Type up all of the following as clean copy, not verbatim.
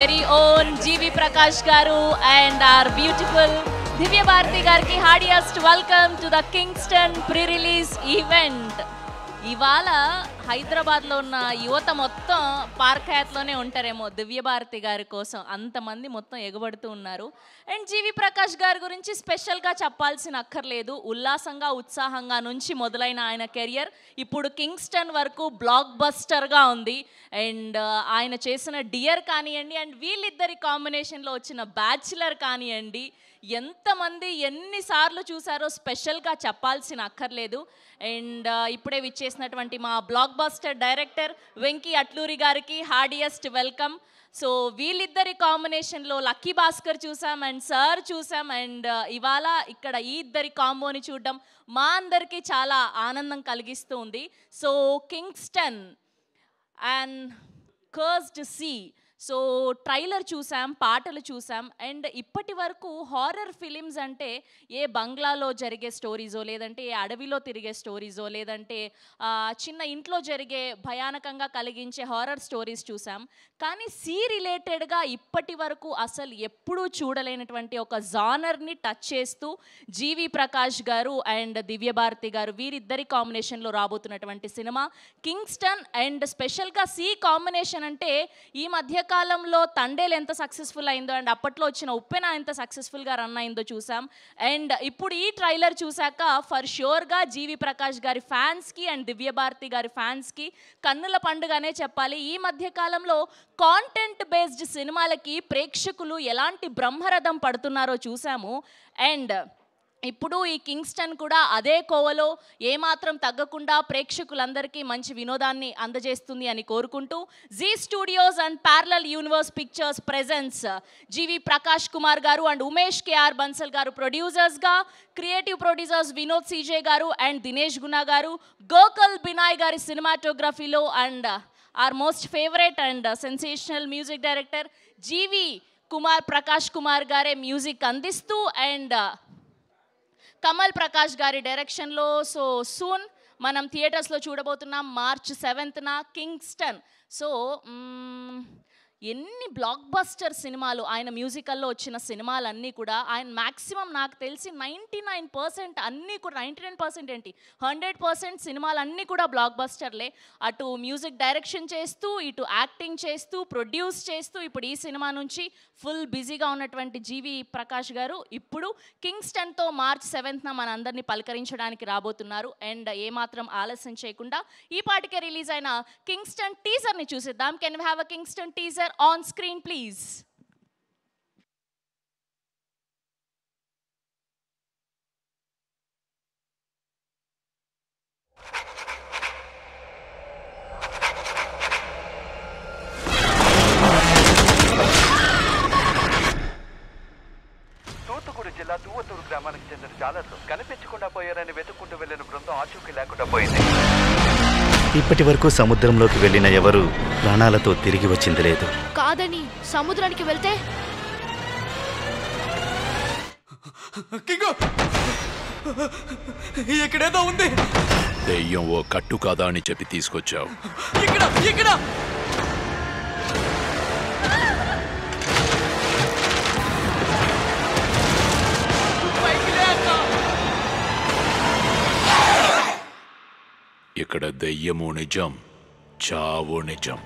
Very own GV Prakash Garu and our beautiful Divya Bharati Garki heartiest welcome to the Kingston pre-release event. ఇవాళ హైదరాబాద్లో ఉన్న యువత మొత్తం park హయాత్లోనే ఉంటారేమో దివ్య భారతి గారి కోసం అంతమంది మొత్తం ఎగబడుతూ ఉన్నారు. అండ్ జీవి ప్రకాష్ గారి గురించి స్పెషల్గా చెప్పాల్సిన అక్కర్లేదు. ఉల్లాసంగా ఉత్సాహంగా నుంచి మొదలైన ఆయన కెరియర్ ఇప్పుడు కింగ్స్టన్ వరకు బ్లాక్ బస్టర్గా ఉంది. అండ్ ఆయన చేసిన డియర్ కానివ్వండి అండ్ వీళ్ళిద్దరి కాంబినేషన్లో వచ్చిన బ్యాచులర్ కానివ్వండి, ఎంతమంది ఎన్నిసార్లు చూసారో స్పెషల్గా చెప్పాల్సిన అక్కర్లేదు. అండ్ ఇప్పుడే విచ్చేసినటువంటి మా blockbuster director Venky Atluri గారికి హార్డియెస్ట్ వెల్కమ్. సో వీళ్ళిద్దరి కాంబినేషన్లో లక్కీ భాస్కర్ చూసాం అండ్ సార్ చూసాం. అండ్ ఇవాళ ఇక్కడ ఈ ఇద్దరి కాంబోని చూడడం మా అందరికీ చాలా ఆనందం కలిగిస్తూ ఉంది. So Kingston and cursed sea, so trailer చూసాం, పాటలు చూసాం. అండ్ ఇప్పటి వరకు హారర్ ఫిలిమ్స్ అంటే ఏ బంగ్లాలో జరిగే స్టోరీజో, లేదంటే ఏ అడవిలో తిరిగే స్టోరీజో, లేదంటే చిన్న ఇంట్లో జరిగే భయానకంగా కలిగించే హారర్ స్టోరీస్ చూసాం. కానీ సీ రిలేటెడ్గా ఇప్పటి వరకు అసలు ఎప్పుడూ చూడలేనటువంటి ఒక జానర్ని టచ్ చేస్తూ జీవి ప్రకాష్ గారు అండ్ దివ్య భారతి గారు వీరిద్దరి కాంబినేషన్లో రాబోతున్నటువంటి సినిమా కింగ్స్టన్. అండ్ స్పెషల్గా సీ కాంబినేషన్ అంటే ఈ మధ్య కాలంలో తండేలు ఎంత సక్సెస్ఫుల్ అయిందో అండ్ అప్పట్లో వచ్చిన ఉప్పెన ఎంత సక్సెస్ఫుల్గా రన్ అయిందో చూసాం. అండ్ ఇప్పుడు ఈ ట్రైలర్ చూశాక ఫర్ ష్యూర్గా జీవి ప్రకాష్ గారి ఫ్యాన్స్కి అండ్ దివ్య భారతి గారి ఫ్యాన్స్కి కన్నుల పండుగనే చెప్పాలి. ఈ మధ్య కాలంలో కాంటెంట్ బేస్డ్ సినిమాలకి ప్రేక్షకులు ఎలాంటి బ్రహ్మరథం పడుతున్నారో చూసాము. అండ్ ఇప్పుడు ఈ కింగ్స్టన్ కూడా అదే కోవలో ఏమాత్రం తగ్గకుండా ప్రేక్షకులందరికీ మంచి వినోదాన్ని అందజేస్తుంది అని కోరుకుంటూ Zee studios and parallel universe pictures presents G V Prakash Kumar గారు అండ్ ఉమేష్ కేఆర్ బన్సల్ గారు ప్రొడ్యూసర్స్గా, క్రియేటివ్ ప్రొడ్యూసర్స్ వినోద్ సీజే గారు అండ్ దినేష్ గునా గారు, గోకల్ బినాయ్ గారి సినిమాటోగ్రఫీలో and our most favourite and sensational music director G V Prakash Kumar గారే మ్యూజిక్ అందిస్తూ అండ్ కమల్ ప్రకాష్ గారి డైరెక్షన్లో సో సూన్ మనం థియేటర్స్లో చూడబోతున్నాం March 7th కింగ్స్టన్. సో ఎన్ని బ్లాక్ బస్టర్ సినిమాలు ఆయన మ్యూజికల్లో వచ్చిన సినిమాలన్నీ కూడా ఆయన మ్యాక్సిమం నాకు తెలిసి 99% అన్నీ కూడా 99% ఏంటి 100% సినిమాలన్నీ కూడా బ్లాక్ బస్టర్లే. అటు మ్యూజిక్ డైరెక్షన్ చేస్తూ, ఇటు యాక్టింగ్ చేస్తూ, ప్రొడ్యూస్ చేస్తూ ఇప్పుడు ఈ సినిమా నుంచి ఫుల్ బిజీగా ఉన్నటువంటి జీవి ప్రకాష్ గారు ఇప్పుడు కింగ్స్టన్తో March 7th మన అందరినీ పలకరించడానికి రాబోతున్నారు. అండ్ ఏమాత్రం ఆలస్యం చేయకుండా ఈ పాటికే రిలీజ్ అయిన కింగ్స్టన్ టీజర్ని చూసిద్దాం. Can we have a Kingston teaser on screen please? Thoothukudi జిల్లా తువ్వతూరు గ్రామానికి చెందిన జాలర్లు కనిపించకుండా పోయారని వెతుక్కుంటూ వెళ్లిన బృందం ఆచూకీ లేకుండా పోయింది. ఇప్పటి వరకు సముద్రంలోకి వెళ్ళిన ఎవరు ప్రాణాలతో తిరిగి వచ్చింది లేదు. కాదని సముద్రానికి వెళ్తే ఇక్కడేదో ఉంది. దెయ్యం ఓ కట్టు కాదా అని చెప్పి తీసుకొచ్చావు. ఇక్కడ ఇక్కడ ఇక్కడ దెయ్యము నిజం, చావు నిజం.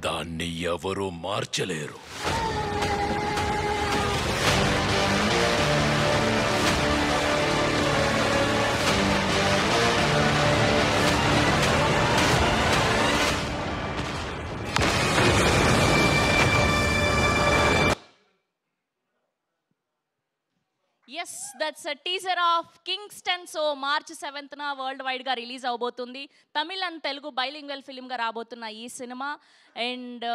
దాన్ని ఎవరూ మార్చలేరు. Yes, that's a teaser of Kingston. So March 7th world వైడ్గా రిలీజ్ అవబోతుంది. తమిళ్ అండ్ తెలుగు బైలింగ్వల్ ఫిలింగా రాబోతున్న ఈ సినిమా. అండ్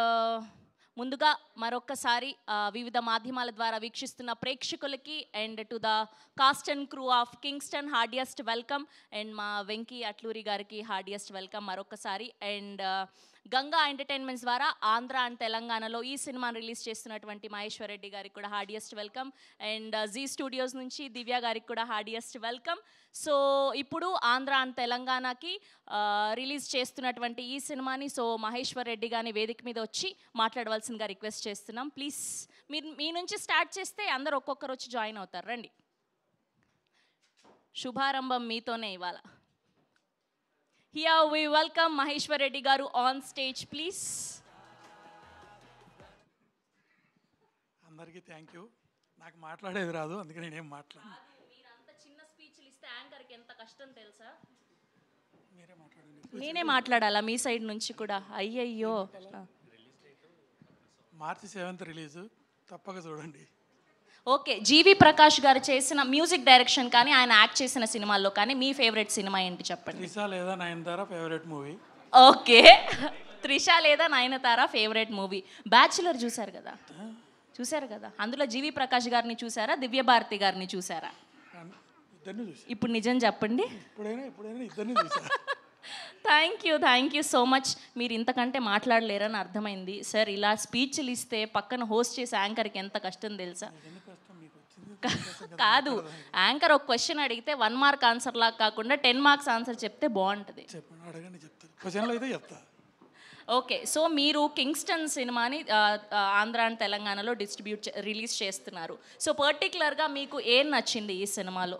ముందుగా మరొక్కసారి వివిధ మాధ్యమాల ద్వారా వీక్షిస్తున్న ప్రేక్షకులకి and to the cost and crew of Kingston heartiest welcome and మా వెంకీ అట్లూరి గారికి హార్డియస్ట్ వెల్కమ్ మరొకసారి అండ్ గంగా ఎంటర్టైన్మెంట్స్ ద్వారా ఆంధ్ర అండ్ తెలంగాణలో ఈ సినిమాను రిలీజ్ చేస్తున్నటువంటి మహేశ్వర్ రెడ్డి గారికి కూడా heartiest welcome and Zee Studios నుంచి దివ్య గారికి కూడా హార్డియస్ట్ వెల్కమ్. సో ఇప్పుడు ఆంధ్ర అండ్ తెలంగాణకి రిలీజ్ చేస్తున్నటువంటి ఈ సినిమాని సో మహేశ్వర్ రెడ్డి గారిని వేదిక మీద వచ్చి మాట్లాడవలసిందిగా రిక్వెస్ట్ చేస్తున్నాం. ప్లీజ్ మీరు మీ నుంచి స్టార్ట్ చేస్తే అందరు ఒక్కొక్కరు వచ్చి జాయిన్ అవుతారు. రండి, శుభారంభం మీతోనే ఇవాళ. Here we welcome Maheshwar Reddy garu on stage, please. అందరికీ థ్యాంక్ యూ. నాకు మాట్లాడేది రాదు, అందుకే నేనేం మాట్లాడను. మీరు అంత చిన్న స్పీచ్లు ఇస్తే యాంకర్కి ఎంత కష్టం తెలుసా? మీరే మాట్లాడండి. నేనే మాట్లాడాలా మీ సైడ్ నుంచి కూడా? అయ్యయ్యో. మార్చి 7th రిలీజ్, తప్పక చూడండి. ఓకే, జీవి ప్రకాష్ గారు చేసిన మ్యూజిక్ డైరెక్షన్ కానీ ఆయన యాక్ట్ చేసిన సినిమాల్లో కానీ మీ ఫేవరెట్ సినిమా ఏంటి చెప్పండి? త్రిష లేదా Nayanthara favourite movie. Okay, Trisha లేదా నయనతార ఫేవరెట్ మూవీ. బ్యాచులర్ చూశారు కదా? చూశారు కదా. అందులో జీవి ప్రకాష్ గారిని చూసారా, దివ్య భారతి గారిని చూసారా? ఇద్దరిని చూసి. ఇప్పుడు నిజం చెప్పండి. ఎప్పుడైనా ఇద్దరిని చూసారా? Thank you so much. మీరు ఇంతకంటే మాట్లాడలేరని అర్థమైంది సార్. ఇలా స్పీచ్లు ఇస్తే పక్కన హోస్ట్ చేసే యాంకర్కి ఎంత కష్టం తెలుసా? కాదు, యాంకర్ ఒక క్వశ్చన్ అడిగితే 1 మార్క్ ఆన్సర్ లాగా కాకుండా 10 మార్క్స్ ఆన్సర్ చెప్తే బాగుంటుంది. ఓకే, సో మీరు కింగ్స్టన్ సినిమాని ఆంధ్ర అండ్ తెలంగాణలో రిలీజ్ చేస్తున్నారు. సో పర్టికులర్గా మీకు ఏం నచ్చింది ఈ సినిమాలో?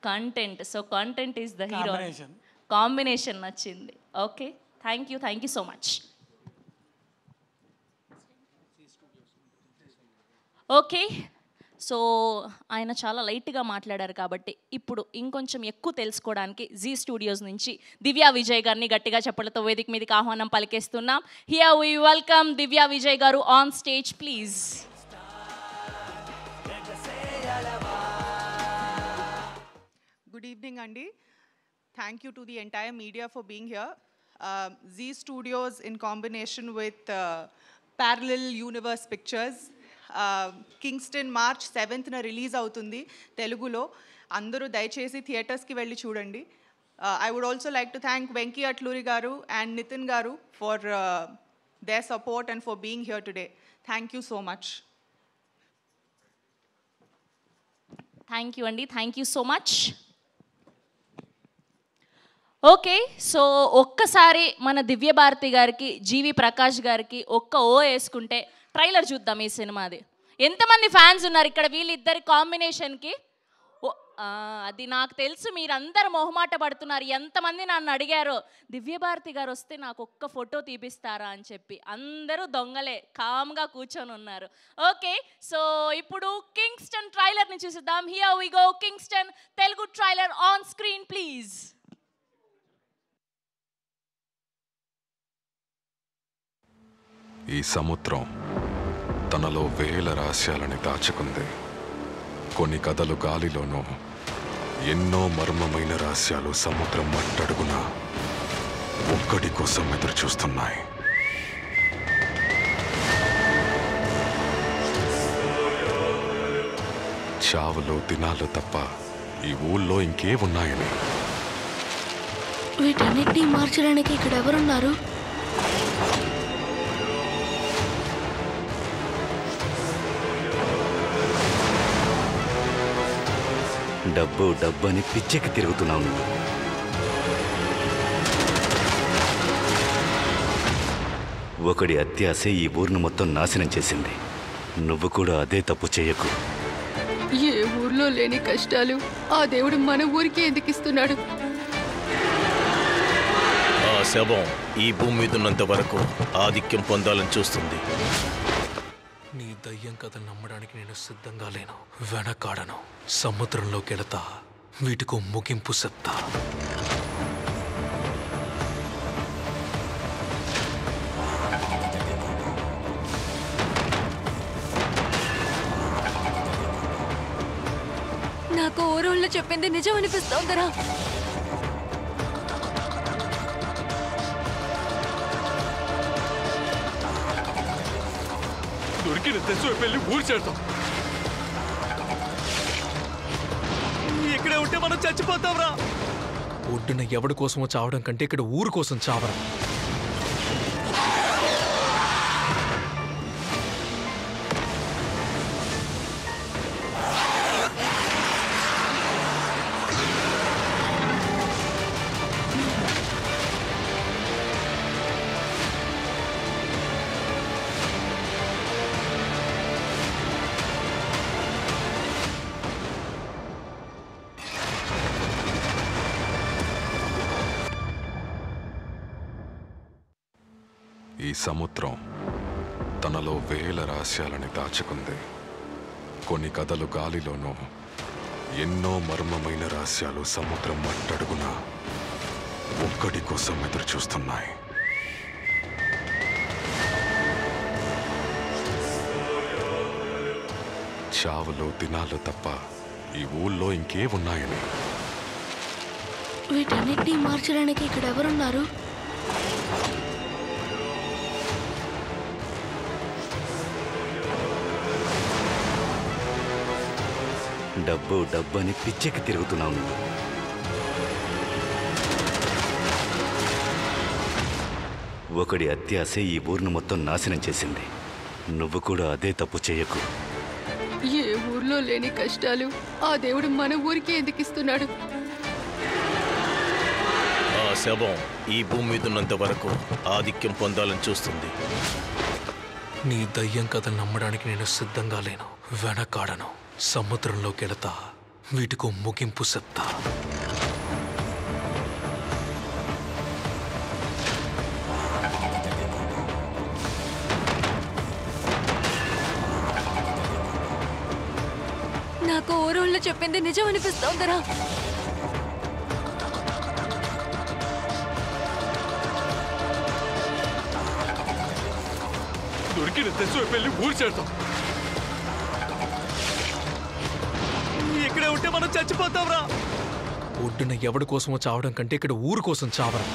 Content. So content is the hero. Combination నచ్చింది. Okay, thank you so much. Okay, so ఆయన చాలా లైట్గా మాట్లాడారు కాబట్టి ఇప్పుడు ఇంకొంచెం ఎక్కువ తెలుసుకోవడానికి జీ స్టూడియోస్ నుంచి దివ్య విజయ్ గారిని గట్టిగా చప్పట్లతో వేదిక మీదకి ఆహ్వానం పలికేస్తున్నాం. హియర్ వి వెల్కమ్ దివ్య విజయ్ గారు on stage, please. Good evening అండి. Thank you to the entire media for being here. Zee Studios in combination with Parallel Universe Pictures. Kingston March 7th na release avutundi Telugulo. Andaru dayachesi theaters ki velli chudandi. I would also like to thank Venki Atluri garu and Nitin garu for their support and for being here today. Thank you so much. Thank you andi. Thank you so much. Okay, so ఒక్కసారి మన దివ్య భారతి గారికి జీవి ప్రకాష్ గారికి ఒక్క ఓ వేసుకుంటే trailer చూద్దాం ఈ సినిమాది. ఎంతమంది fans ఉన్నారు ఇక్కడ వీళ్ళిద్దరి కాంబినేషన్కి? అది నాకు తెలుసు, మీరందరూ మొహమాట పడుతున్నారు. ఎంతమంది నన్ను అడిగారు దివ్య భారతి గారు వస్తే నాకు ఒక్క ఫోటో తీపిస్తారా అని చెప్పి. అందరూ దొంగలే, కామ్గా కూర్చొని ఉన్నారు. ఓకే, సో ఇప్పుడు కింగ్స్టన్ ట్రైలర్ని చూసిద్దాం. Here we go, Kingston Telugu trailer on screen please. ఈ సముద్రం తనలో వేల రహస్యాలని దాచుకుంది. కొన్ని కథలు గాలిలోనూ, ఎన్నో మర్మమైన రహస్యాలు సముద్రం మట్టడుగున ఒక్కడి కోసం ఎదురు చూస్తున్నాయి. చావులో దినాలు తప్ప ఈ ఊళ్ళో ఇంకే ఉన్నాయని. వీటన్నిటినీ మార్చడానికి ఇక్కడ ఎవరున్నారు? డబ్బు డబ్బు అని పిచ్చెక్కి తిరుగుతున్నావు నువ్వు. ఒకడి అత్యాశ ఈ ఊరిని మొత్తం నాశనం చేసింది. నువ్వు కూడా అదే తప్పు చేయకు. ఏ ఊర్లో లేని కష్టాలు ఆ దేవుడు మన ఊరికి ఎందుకు ఇస్తున్నాడు? ఆ శవం ఈ భూమి మీద ఉన్నంత వరకు ఆధిక్యం పొందాలని చూస్తుంది. నీ దయ్యం కథ నమ్మడానికి నేను సిద్ధంగా లేను, వెనకాడను. సముద్రంలోకి వెళతా, వీటికో ముగింపు చెప్తా. నాకు ఊరోళ్ళు చెప్పింది నిజం అనిపిస్తోందరా? దొరికిన తెచ్చు వెళ్ళి ఊరు చేద్దాం. ఇక్కడే ఉంటే మనం చచ్చిపోతాంరా. ఒడ్డున ఎవడి కోసమో చావడం కంటే ఇక్కడ ఊరు కోసం చావరా. ఈ సముద్రం తనలో వేల రహస్యాలని దాచుకుంది. కొన్ని కథలు గాలిలోనూ, ఎన్నో మర్మమైన రహస్యాలు సముద్రం మట్టడుగున ఒక్కడి కోసం ఎదురు చూస్తున్నాయి. చావులు దినాలు తప్ప ఈ ఊళ్ళో ఇంకే ఉన్నాయని. వీటన్నిటినీ మార్చడానికి ఇక్కడ ఎవరున్నారు? డబ్బు డబ్బు అని పిచ్చెక్కి తిరుగుతున్నావు నువ్వు. ఒకడి అత్యాశ ఈ ఊరిని మొత్తం నాశనం చేసింది. నువ్వు కూడా అదే తప్పు చేయకు. ఏ ఊర్లో లేని కష్టాలు ఆ దేవుడు మన ఊరికి ఎందుకు ఇస్తున్నాడు? ఆ శవం ఈ భూమి మీద ఉన్నంత వరకు ఆధిక్యం పొందాలని చూస్తుంది. నీ దయ్యం కథ నమ్మడానికి నేను సిద్ధంగా లేను, వెనకాడను. సముద్రంలోకి వెళతా, వీటికో ముగింపు చెప్తా. నాకు ఊరోళ్ళు చెప్పింది నిజం అనిపిస్తోందరా. దొరికిన తెచ్చు వెళ్ళి ఊరు చేద్దాం. ఇక్కడే ఉంటే మనం చచ్చిపోతాంరా. ఒడ్డున ఎవడి కోసమో చావడం కంటే ఇక్కడ ఊరు కోసం చావరా.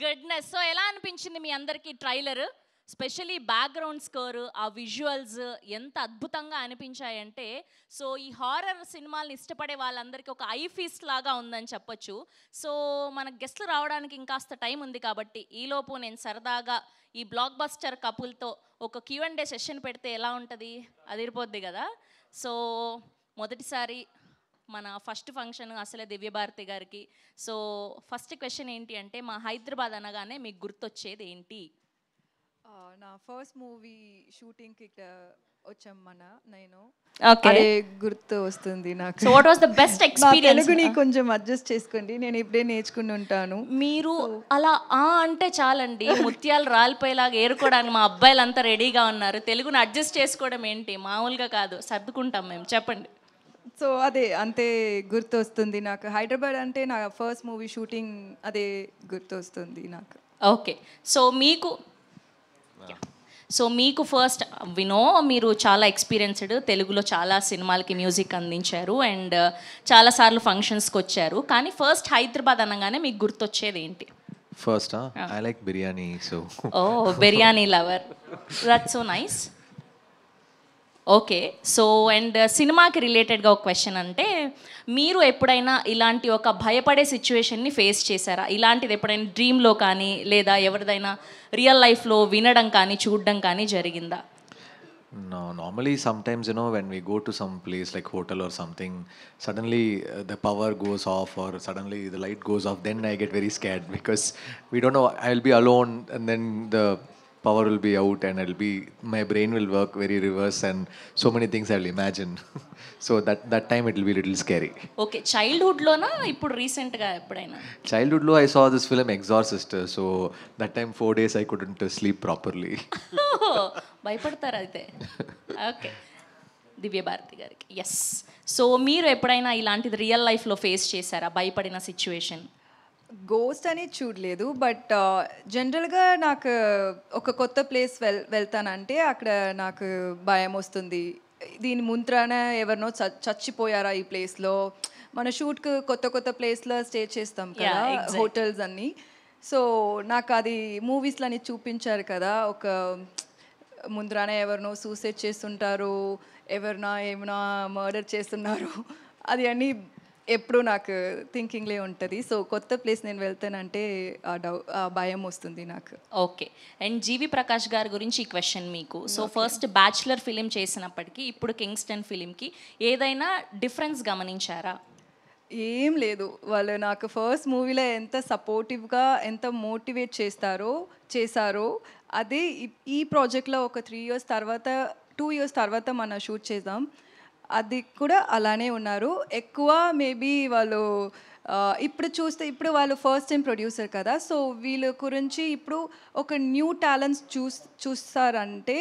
గుడ్నెస్. సో ఎలా అనిపించింది మీ అందరికీ ట్రైలర్? స్పెషలీ బ్యాక్గ్రౌండ్ స్కోర్, ఆ విజువల్స్ ఎంత అద్భుతంగా అనిపించాయంటే, సో ఈ హారర్ సినిమాలను ఇష్టపడే వాళ్ళందరికీ ఒక ఐ ఫీస్ట్ లాగా ఉందని చెప్పొచ్చు. సో మన గెస్ట్లు రావడానికి ఇంకాస్త టైం ఉంది కాబట్టి ఈలోపు నేను సరదాగా ఈ బ్లాక్ బస్టర్ కపుల్తో ఒక Q&A సెషన్ పెడితే ఎలా ఉంటుంది? అదిరిపోద్ది కదా. సో మొదటిసారి మన ఫస్ట్ ఫంక్షన్ అసలే దివ్యభారతి గారికి. సో ఫస్ట్ క్వశ్చన్ ఏంటి అంటే, మా హైదరాబాద్ అనగానే మీకు గుర్తొచ్చేది ఏంటి? నా ఫస్ట్ మూవీ షూటింగ్కి ఇక్కడ వచ్చాం నేను. ఓకే, అదే గుర్తు వస్తుంది నాకు. So what was the best experience? తెలుగుని కొంచెం అడ్జస్ట్ చేసుకోండి, నేను ఇప్పుడే నేర్చుకుని ఉంటాను. మీరు అలా అంటే చాలండి, ముత్యాలు రాలిపోయేలాగా ఏరుకోవడానికి మా అబ్బాయిలంతా రెడీగా ఉన్నారు. తెలుగుని అడ్జస్ట్ చేసుకోవడం ఏంటి, మామూలుగా కాదు, సర్దుకుంటాం మేము. చెప్పండి. సో అదే అంతే గుర్తు వస్తుంది నాకు. హైదరాబాద్ అంటే నా ఫస్ట్ మూవీ షూటింగ్, అదే గుర్తు వస్తుంది నాకు. ఓకే, సో మీకు ఫస్ట్ వినో, మీరు చాలా ఎక్స్పీరియన్స్డ్, తెలుగులో చాలా సినిమాలకి మ్యూజిక్ అందించారు అండ్ చాలాసార్లు ఫంక్షన్స్కి వచ్చారు. కానీ ఫస్ట్ హైదరాబాద్ అనగానే మీకు గుర్తొచ్చేది ఏంటి? First I like biryani. So biryani lover, that's so nice. Okay, so and సినిమాకి రిలేటెడ్గా ఒక క్వశ్చన్ అంటే, మీరు ఎప్పుడైనా ఇలాంటి ఒక భయపడే సిచ్యువేషన్ని ఫేస్ చేశారా? ఇలాంటిది ఎప్పుడైనా డ్రీమ్లో కానీ లేదా ఎవరిదైనా రియల్ లైఫ్లో వినడం కానీ చూడడం కానీ జరిగిందా? No, normally sometimes, when we go to some place like hotel or something, suddenly the power goes off or suddenly the light goes off, then I get very scared because we don't know, I'll be alone and then the power will be out and my brain will work very reverse and so many things I will imagine. So that time it will be a little scary. Okay, చైల్డ్హుడ్లోనా ఇప్పుడు రీసెంట్గా ఎప్పుడైనా? Childhood lo I saw this film Exorcist, so that time 4 days I couldn't sleep properly. భయపడతారు అయితే. Okay, దివ్య భారతి గారికి. Yes, so మీరు ఎప్పుడైనా ఇలాంటిది రియల్ లైఫ్లో ఫేస్ చేశారా, భయపడిన సిచ్యువేషన్? గోస్ట్ అని చూడలేదు, బట్ జనరల్గా నాకు ఒక కొత్త ప్లేస్ వెళ్తానంటే అక్కడ నాకు భయం వస్తుంది. దీని ముంత్రాన ఎవరినో చచ్చిపోయారా ఈ ప్లేస్లో. మన షూట్కి కొత్త కొత్త ప్లేస్లో స్టే చేస్తాం కదా, హోటల్స్ అన్నీ. సో నాకు అది మూవీస్లో అని చూపించారు కదా, ఒక ముందరాన ఎవరినో సూసైడ్ చేస్తుంటారు, ఎవరినా ఏమైనా మర్డర్ చేస్తున్నారు, అది అన్నీ ఎప్పుడు నాకు థింకింగ్లే ఉంటుంది. సో కొత్త ప్లేస్ నేను వెళ్తానంటే ఆ భయం వస్తుంది నాకు. ఓకే, అండ్ జీవి ప్రకాష్ గారి గురించి ఈ క్వశ్చన్ మీకు. సో ఫస్ట్ బ్యాచులర్ ఫిలిం చేసినప్పటికీ ఇప్పుడు కింగ్స్టన్ ఫిలింకి ఏదైనా డిఫరెన్స్ గమనించారా? ఏం లేదు, వాళ్ళు నాకు ఫస్ట్ మూవీలో ఎంత సపోర్టివ్గా ఎంత మోటివేట్ చేశారో అదే ఈ ప్రాజెక్ట్లో ఒక 2 ఇయర్స్ తర్వాత మనం షూట్ చేద్దాం, అది కూడా అలానే ఉన్నారు. ఎక్కువ మేబీ వాళ్ళు ఇప్పుడు వాళ్ళు ఫస్ట్ టైం ప్రొడ్యూసర్ కదా, సో వీళ్ళ గురించి ఇప్పుడు ఒక న్యూ టాలెంట్స్ చూస్తారంటే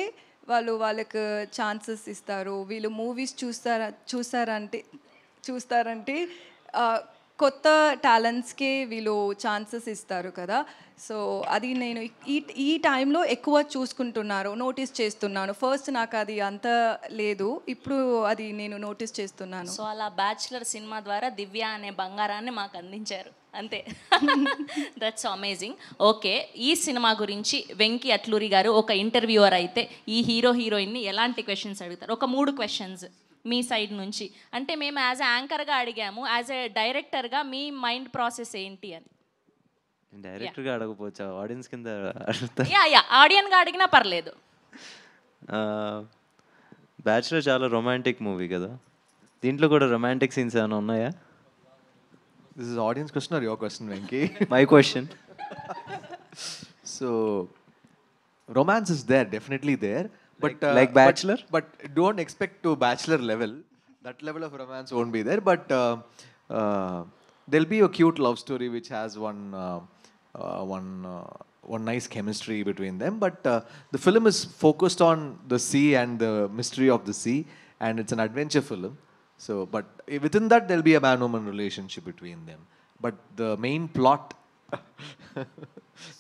వాళ్ళకి ఛాన్సెస్ ఇస్తారు. వీళ్ళు మూవీస్ చూస్తారంటే కొత్త టాలెంట్స్కే వీళ్ళు ఛాన్సెస్ ఇస్తారు కదా. సో అది నేను ఈ టైంలో ఎక్కువ చూసుకుంటున్నారు, నోటీస్ చేస్తున్నాను. ఫస్ట్ నాకు అది అంత లేదు, ఇప్పుడు అది నేను నోటీస్ చేస్తున్నాను. సో అలా బ్యాచులర్ సినిమా ద్వారా దివ్య అనే బంగారాన్ని మాకు అందించారు, అంతే. That's amazing. ఓకే, ఈ సినిమా గురించి వెంకీ అట్లూరి గారు ఒక ఇంటర్వ్యూవర్ అయితే ఈ హీరోయిన్ని ఎలాంటి క్వశ్చన్స్ అడుగుతారు? ఒక 3 క్వశ్చన్స్ మీ సైడ్ నుంచి. అంటే మేము యాజ్ ఎ యాంకర్గా అడిగాము, యాజ్ ఎ డైరెక్టర్గా మీ మైండ్ ప్రాసెస్ ఏంటి అని. డైరెక్టర్గా అడగపోవచ్చా, ఆడియన్స్ కింద ఆడియన్గా అడిగినా పర్లేదు. బ్యాచులర్ చాలా రొమాంటిక్ మూవీ కదా, దీంట్లో కూడా రొమాంటిక్ సీన్స్ ఏమైనా ఉన్నాయా? This is audience question or your question, Venki? My question. So romance is there, definitely there, but like Bachelor, but don't expect to Bachelor level. That level of romance won't be there, but there'll be a cute love story which has one nice chemistry between them. But the film is focused on the sea and the mystery of the sea, and it's an adventure film. So, but within that there'll be a man-woman relationship between them. But the main plot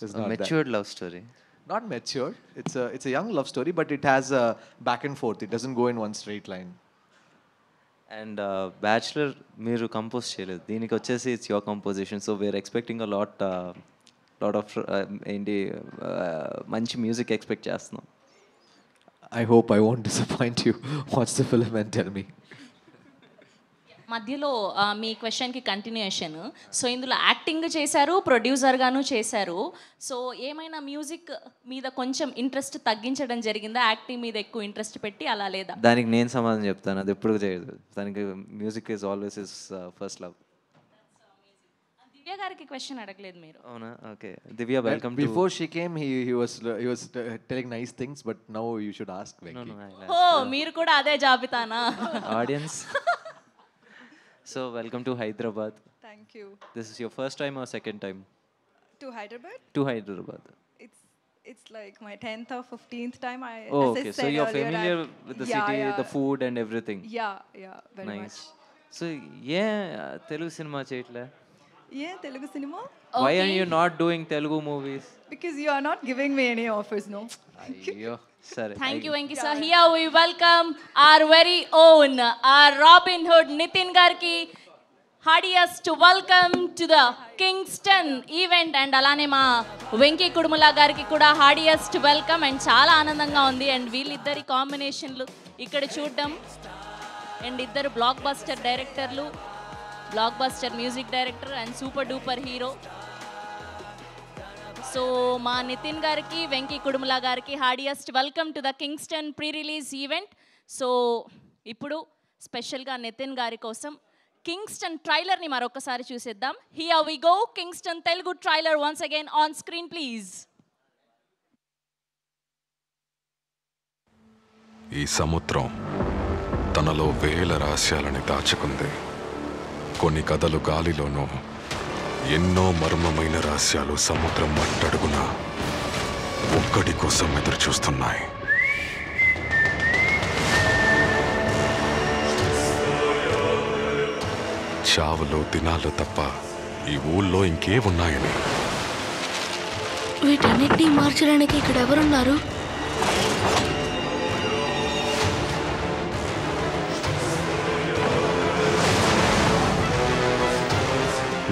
is not matured that. love story. Not matured. It's a young love story, but it has a back and forth. It doesn't go in one straight line. And bachelor మీరు compose చేయలేదు, దీనికి వచ్చేసి it's your composition. So we're expecting a lot of ఏంటి మంచి music expect చేస్తున్నాం. I hope I won't disappoint you. Watch the film and tell me. మధ్యలో మీ క్వశ్చన్కి continuation. So ఇందులో యాక్టింగ్ చేశారు, ప్రొడ్యూసర్గాను చేశారు. సో ఏమైనా మ్యూజిక్ మీద కొంచెం ఇంట్రెస్ట్ తగ్గించడం జరిగిందా, యాక్టింగ్ మీద ఎక్కువ ఇంట్రెస్ట్ పెట్టి అలా లేదా? దానికి నేను సమాధానం చెప్తాను, అది ఎప్పుడు చేయదు. దానికి music is always is first love. Divya గారికి క్వశ్చన్ అడగలేదు మీరు. అవునా? Okay, Divya welcome. Before she came, he was telling nice things, but now you should ask Venki. ఓ, మీరు కూడా అదే జాబితానా? Audience. So welcome to Hyderabad. Thank you. This is your first time or second time? To Hyderabad? To Hyderabad. It's like my 10th or 15th time. Oh, okay. So you're familiar with the city, the food and everything. Yeah, very nice. much. So Telugu cinema cheyatla? Telugu cinema. Why are you not doing Telugu movies? Because you are not giving me any offers, no. Ayyo. Sorry. Thank you, Venki sir. Here we welcome our very own, our Robin Hood Nitin Garki. Heartiest welcome to the Kingston event. And alane ma Venki Kudumula gariki kuda heartiest welcome. And chaala aanandanga undi. And వీళ్ళిద్దరి కాంబినేషన్లు ఇక్కడ చూడడం, and ఇద్దరు blockbuster డైరెక్టర్లు, blockbuster music director and super duper hero. So మా నితిన్ గారికి, వెంకీ కుడుముల గారికి heartiest welcome to the Kingston pre release event. So ఇప్పుడు స్పెషల్గా నితిన్ గారి కోసం కింగ్స్టన్ ట్రైలర్ని మరొకసారి చూసేద్దాం. Here we go, Kingston Telugu trailer once again on screen please. ఈ సముద్రం తనలో వేల రహస్యాలని దాచుకుంది. కొన్ని కథలు గాలిలోనూ, ఎన్నో మర్మమైన రహస్యాలు సముద్రం మట్టడుగున ఒక్కడి కోసం ఎదురు చూస్తున్నాయి. చావులో దినాలు తప్ప ఈ ఊళ్ళో ఇంకే ఉన్నాయని. వీటన్నిటినీ మార్చడానికి ఇక్కడ ఎవరున్నారు?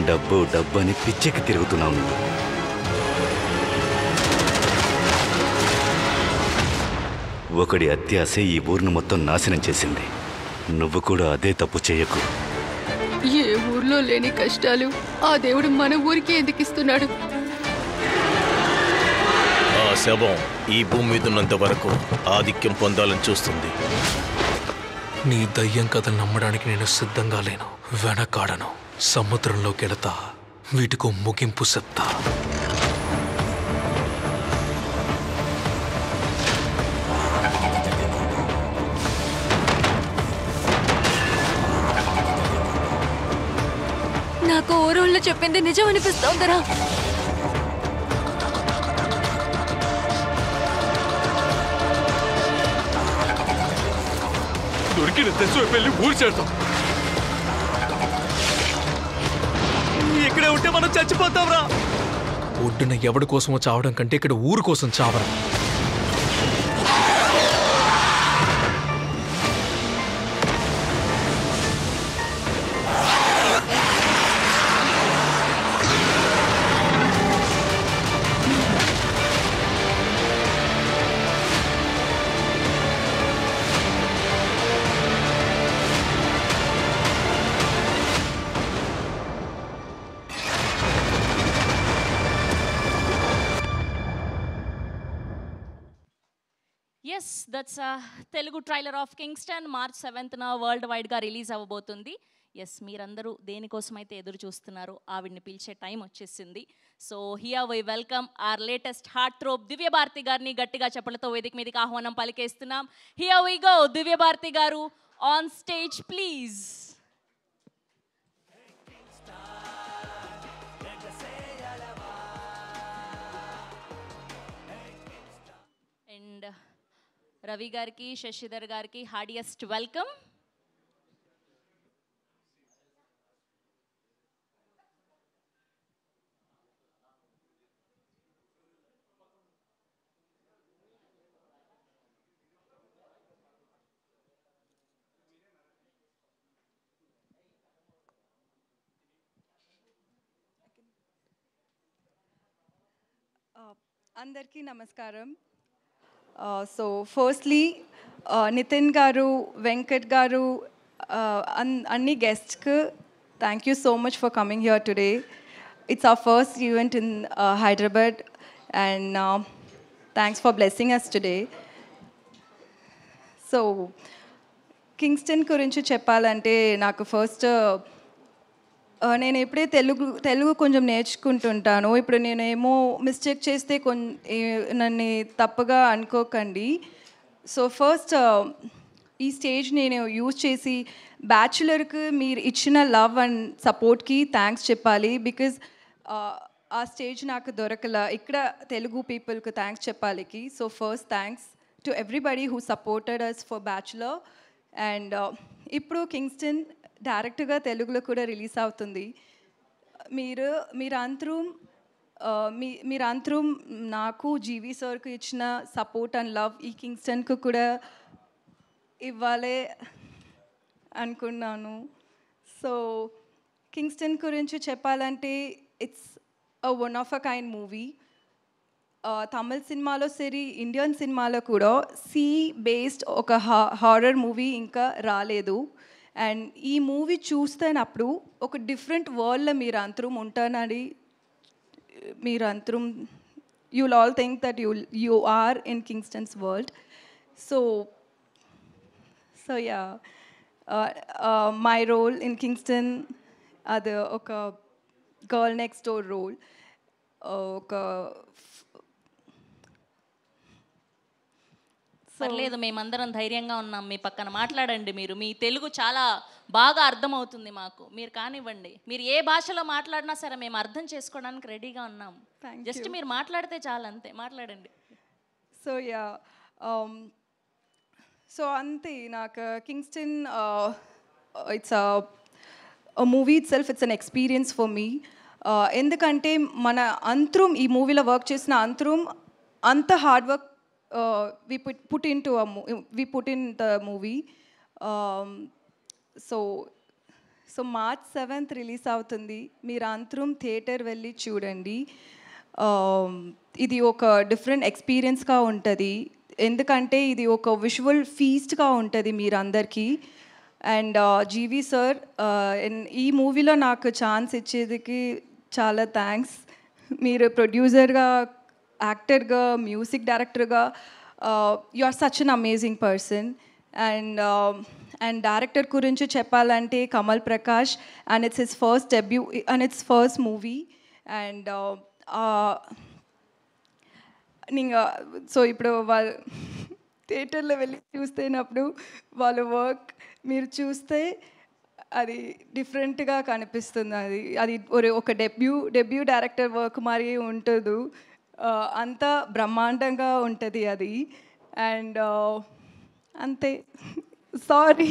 డబ్బు డబ్బు అని పిచ్చెక్కి తిరుగుతున్నావు నువ్వు. ఒకడి అత్యాశ ఈ ఊరిని మొత్తం నాశనం చేసింది. నువ్వు కూడా అదే తప్పు చేయకు. ఏ ఊర్లో లేని కష్టాలు ఆ దేవుడు మన ఊరికి ఎందుకు ఇస్తున్నాడు? ఆ శవం ఈ భూమి మీద ఉన్నంత వరకు ఆధిక్యం పొందాలని చూస్తుంది. నీ దయ్యం కథలు నమ్మడానికి నేను సిద్ధంగా లేను, వెనకాడను. సముద్రంలోకి వెళతా, వీటికో ముగింపు చెప్తా. నాకు ఊరోళ్ళు చెప్పింది నిజం అనిపిస్తోందిరా. దొరికిన తెచ్చు వెళ్ళి ఊరు చేరుతాం. ఇక్కడే ఉంటే మనం చచ్చిపోతాంరా. ఒడ్డున ఎవడి కోసమో చావడం కంటే ఇక్కడ ఊరు కోసం చావరా. Yes, that's Telugu trailer of Kingston. March 7న వరల్డ్ వైడ్గా రిలీజ్ అవ్వబోతుంది. ఎస్, మీరందరూ దేనికోసమైతే ఎదురు చూస్తున్నారో ఆవిడ్ని పిలిచే టైం వచ్చేసింది. So here we welcome our latest heartthrob Divyabharathi గారిని గట్టిగా చెప్పలతో వేదిక మీదకి ఆహ్వానం పలికేస్తున్నాం. Here we go. దివ్యభారతి గారు on stage please. And Ravi గారికి, శశిధర్ గారికి హార్డియెస్ట్ వెల్కమ్. అందరికీ నమస్కారం. సో ఫస్ట్లీ నితిన్ గారు, వెంకట్ గారు, అన్ని గెస్ట్స్కి thank you so much for coming here today. It's our first event in Hyderabad and thanks for blessing us today. So Kingston గురించి చెప్పాలంటే నాకు ఫస్ట్ నేను ఎప్పుడే తెలుగు కొంచెం నేర్చుకుంటుంటాను. ఇప్పుడు నేనేమో మిస్టేక్ చేస్తే నన్ను తప్పుగా అనుకోకండి. సో ఫస్ట్ ఈ స్టేజ్ నేను యూజ్ చేసి బ్యాచులర్కి మీరు ఇచ్చిన లవ్ అండ్ సపోర్ట్కి థ్యాంక్స్ చెప్పాలి. బికాజ్ ఆ స్టేజ్ నాకు దొరకల. ఇక్కడ తెలుగు పీపుల్కి థ్యాంక్స్ చెప్పాలికి. So first thanks to everybody who supported us for Bachelor. And ఇప్పుడు కింగ్స్టన్ డైరెక్ట్గా తెలుగులో కూడా రిలీజ్ అవుతుంది. మీరందరూ నాకు జీవి సార్కి ఇచ్చిన సపోర్ట్ అండ్ లవ్ ఈ కింగ్స్టన్కు కూడా ఇవ్వాలి అనుకున్నాను. సో కింగ్స్టన్ గురించి చెప్పాలంటే it's one of a kind movie. Tamil సినిమాలో సరి, ఇండియన్ సినిమాలో కూడా సీ బేస్డ్ ఒక హారర్ మూవీ ఇంకా రాలేదు. అండ్ ఈ మూవీ చూస్తున్నప్పుడు ఒక డిఫరెంట్ వరల్డ్లో మీరు అందరం ఉంటానని you will all think that you are in Kingston's world. So yeah, my role in Kingston adu oka girl next door role. పర్లేదు, మేమందరం ధైర్యంగా ఉన్నాం మీ పక్కన. మాట్లాడండి మీరు. మీ తెలుగు చాలా బాగా అర్థమవుతుంది మాకు. మీరు కానివ్వండి. మీరు ఏ భాషలో మాట్లాడినా సరే మేము అర్థం చేసుకోవడానికి రెడీగా ఉన్నాం. జస్ట్ మీరు మాట్లాడితే చాలు, అంతే. మాట్లాడండి. సో యా, సో అంతే. నాకు Kingston it's a movie itself, it's an experience for me. ఎందుకంటే మన అంతరం ఈ మూవీలో వర్క్ చేసిన అంతరం అంత hard work we put in the movie. So March 7th release అవుతుంది. మీరు అంతరం థియేటర్ వెళ్ళి చూడండి. ఇది ఒక డిఫరెంట్ ఎక్స్పీరియన్స్గా ఉంటుంది. ఎందుకంటే ఇది ఒక విజువల్ ఫీస్ట్గా ఉంటుంది మీరందరికీ. అండ్ జీవి సార్ ఈ మూవీలో నాకు ఛాన్స్ ఇచ్చేదికి చాలా థ్యాంక్స్. మీరు ప్రొడ్యూసర్గా, యాక్టర్గా, మ్యూజిక్ డైరెక్టర్గా you are such an amazing person. And director గురించి చెప్పాలంటే Kamal Prakash, and it's his first debut and it's first movie. And so ఇప్పుడు వాళ్ళు థియేటర్లో వెళ్ళి చూస్తేనప్పుడు వాళ్ళ వర్క్ మీరు చూస్తే అది డిఫరెంట్గా కనిపిస్తుంది. అది ఒక డెబ్యూ డైరెక్టర్ వర్క్ మరి ఉంటుంది. అంత బ్రహ్మాండంగా ఉంటుంది అది. అండ్ అంతే. సారీ.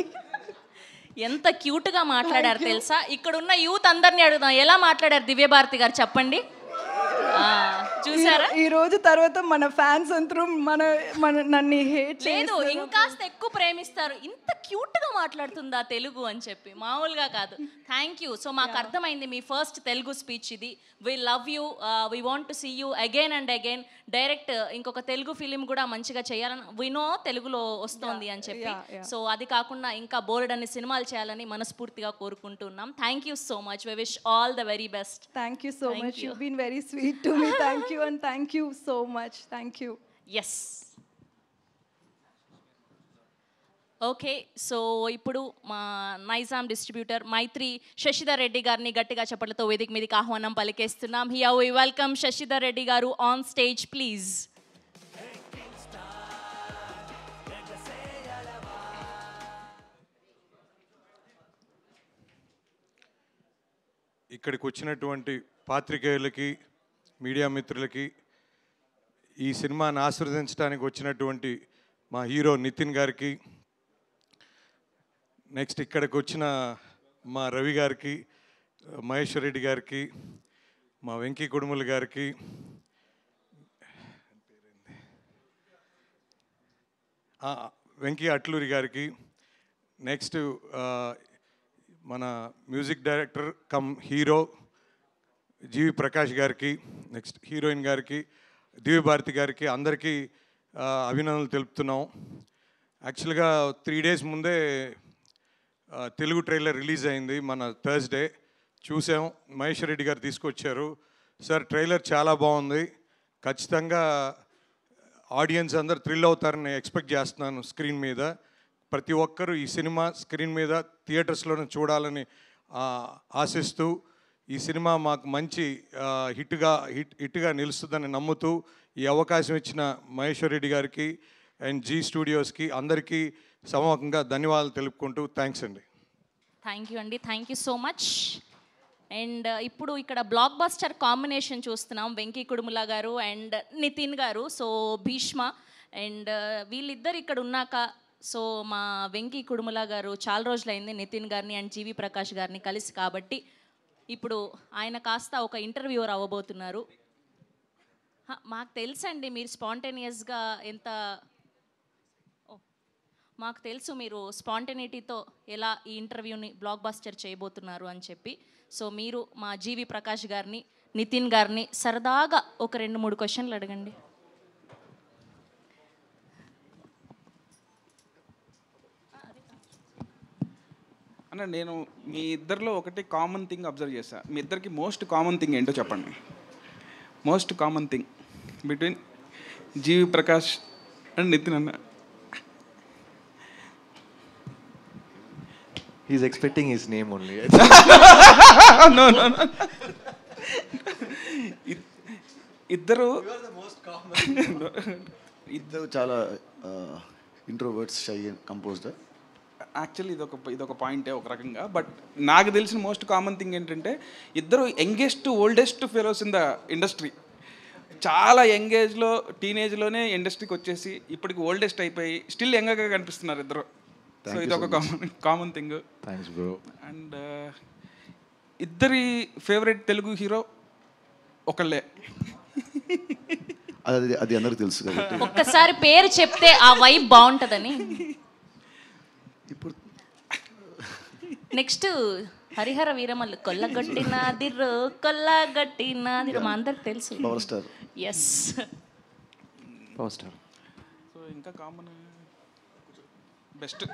ఎంత క్యూట్గా మాట్లాడారు తెలుసా. ఇక్కడున్న యూత్ అందరినీ అడుగుదాం, ఎలా మాట్లాడారు దివ్యభారతి గారు చెప్పండి. చూసారా? ఈ రోజు తర్వాత మన ఫ్యాన్స్ అందరూ నన్ను హేట్ లేదు, ఇంకాస్త ఎక్కువ ప్రేమిస్తారు. ఇంత క్యూట్ గా మాట్లాడుతుందా తెలుగు అని చెప్పి, మామూలుగా కాదు. Thank you. సో మాకు అర్థమైంది మీ ఫస్ట్ తెలుగు స్పీచ్ ఇది. We love you, we want to see you again and again. Direct ఇంకొక తెలుగు ఫిలిం కూడా మంచిగా చేయాలని వినో తెలుగులో వస్తుంది అని చెప్పి. సో అది కాకుండా ఇంకా బోల్డ్ అన్ని సినిమాలు చేయాలని మనస్ఫూర్తిగా కోరుకుంటున్నాం. Thank you so much. We wish all the very best. Thank you so much. You been very sweet to me. Thank you and thank you so much. Thank you. Yes. Okay, so ఇప్పుడు మా Nizam distributor Mythri Sasidhar Reddy గారిని గట్టిగా చప్పట్లతో వేదిక మీదకి ఆహ్వానం పలికేస్తున్నాం. Here we welcome Sasidhar Reddy గారు ఆన్ స్టేజ్ ప్లీజ్. ఇక్కడికి వచ్చినటువంటి పాత్రికేయులకి, మీడియా మిత్రులకి, ఈ సినిమాని ఆశీర్వదించడానికి వచ్చినటువంటి మా హీరో నితిన్ గారికి, నెక్స్ట్ ఇక్కడికి వచ్చిన మా రవి గారికి, మహేశ్వర్ రెడ్డి గారికి, మా వెంకీ కుడుములు గారికి, వెంకీ అట్లూరి గారికి, నెక్స్ట్ మన మ్యూజిక్ డైరెక్టర్ కమ్ హీరో జీవి ప్రకాష్ గారికి, నెక్స్ట్ హీరోయిన్ గారికి, దివ్యభారతి గారికి, అందరికీ అభినందనలు తెలుపుతున్నాం. యాక్చువల్గా 3 days ముందే తెలుగు ట్రైలర్ రిలీజ్ అయింది. మన థర్స్డే చూసాం. మహేశ్వర్ రెడ్డి గారు తీసుకొచ్చారు. సార్ ట్రైలర్ చాలా బాగుంది, ఖచ్చితంగా ఆడియన్స్ అందరు థ్రిల్ అవుతారని ఎక్స్పెక్ట్ చేస్తున్నాను. స్క్రీన్ మీద ప్రతి ఒక్కరూ ఈ సినిమా స్క్రీన్ మీద థియేటర్స్లోనే చూడాలని ఆశిస్తూ, ఈ సినిమా మాకు మంచి హిట్గా నిలుస్తుందని నమ్ముతూ ఈ అవకాశం ఇచ్చిన మహేశ్వర్ రెడ్డి గారికి అండ్ జీ స్టూడియోస్కి అందరికీ సమూహంగా ధన్యవాదాలు తెలుపుకుంటూ థ్యాంక్స్ అండి. థ్యాంక్ యూ అండి. Thank you so much. And ఇప్పుడు ఇక్కడ బ్లాక్ బస్టర్ కాంబినేషన్ చూస్తున్నాం, వెంకీ కుడుముల గారు అండ్ నితిన్ గారు. సో భీష్మ అండ్ వీళ్ళిద్దరు ఇక్కడ ఉన్నాక, సో మా వెంకీ కుడుముల గారు చాలా రోజులైంది నితిన్ గారిని అండ్ జీవి ప్రకాష్ గారిని కలిసి, కాబట్టి ఇప్పుడు ఆయన కాస్త ఒక ఇంటర్వ్యూవర్ అవ్వబోతున్నారు. మాకు తెలుసండి మీరు స్పాంటేనియస్గా ఎంత, మాకు తెలుసు మీరు స్పాంటేనిటీతో ఎలా ఈ ఇంటర్వ్యూని బ్లాక్ బస్టర్ చేయబోతున్నారు అని చెప్పి. సో మీరు మా జీవి ప్రకాష్ గారిని, నితిన్ గారిని సరదాగా ఒక 2-3 క్వశ్చన్లు అడగండి. అన్న, నేను మీ ఇద్దరిలో ఒకటి కామన్ థింగ్ అబ్జర్వ్ చేశా. మీ ఇద్దరికి మోస్ట్ కామన్ థింగ్ ఏంటో చెప్పండి. Most common thing between GV Prakash and Nithiin అన్న. He's expecting his name only. No. ఇద్దరు ఇద్దరు చాలా ఇంట్రోవర్ట్స్, షై కంపోజ్డ్? యాక్చువల్లీ ఇదొక పాయింటే ఒక రకంగా. బట్ నాకు తెలిసిన మోస్ట్ కామన్ థింగ్ ఏంటంటే ఇద్దరు youngest oldest fellows in the industry. చాలా యంగ్ ఏజ్లో టీనేజ్లోనే ఇండస్ట్రీకి వచ్చేసి ఇప్పటికి ఓల్డెస్ట్ అయిపోయి స్టిల్ యంగ్గా కనిపిస్తున్నారు ఇద్దరు. సో ఇదొక common thing. Thanks bro. And ఇద్దరి ఫేవరెట్ తెలుగు హీరో ఒకళ్ళే. అది అందరికి తెలుసు కాబట్టి ఒక్కసారి పేరు చెప్తే ఆ వైబ్ బాగుంటుందని. నెక్స్ట్ హరిహర వీరమల్లు కొల్లగొట్టినాదిర్రు కొల్లగొట్టినాదిర్రు మా అందరికి తెలుసు. Power star. Yes, power star. So ఇంకా కామన్ బెస్ట్.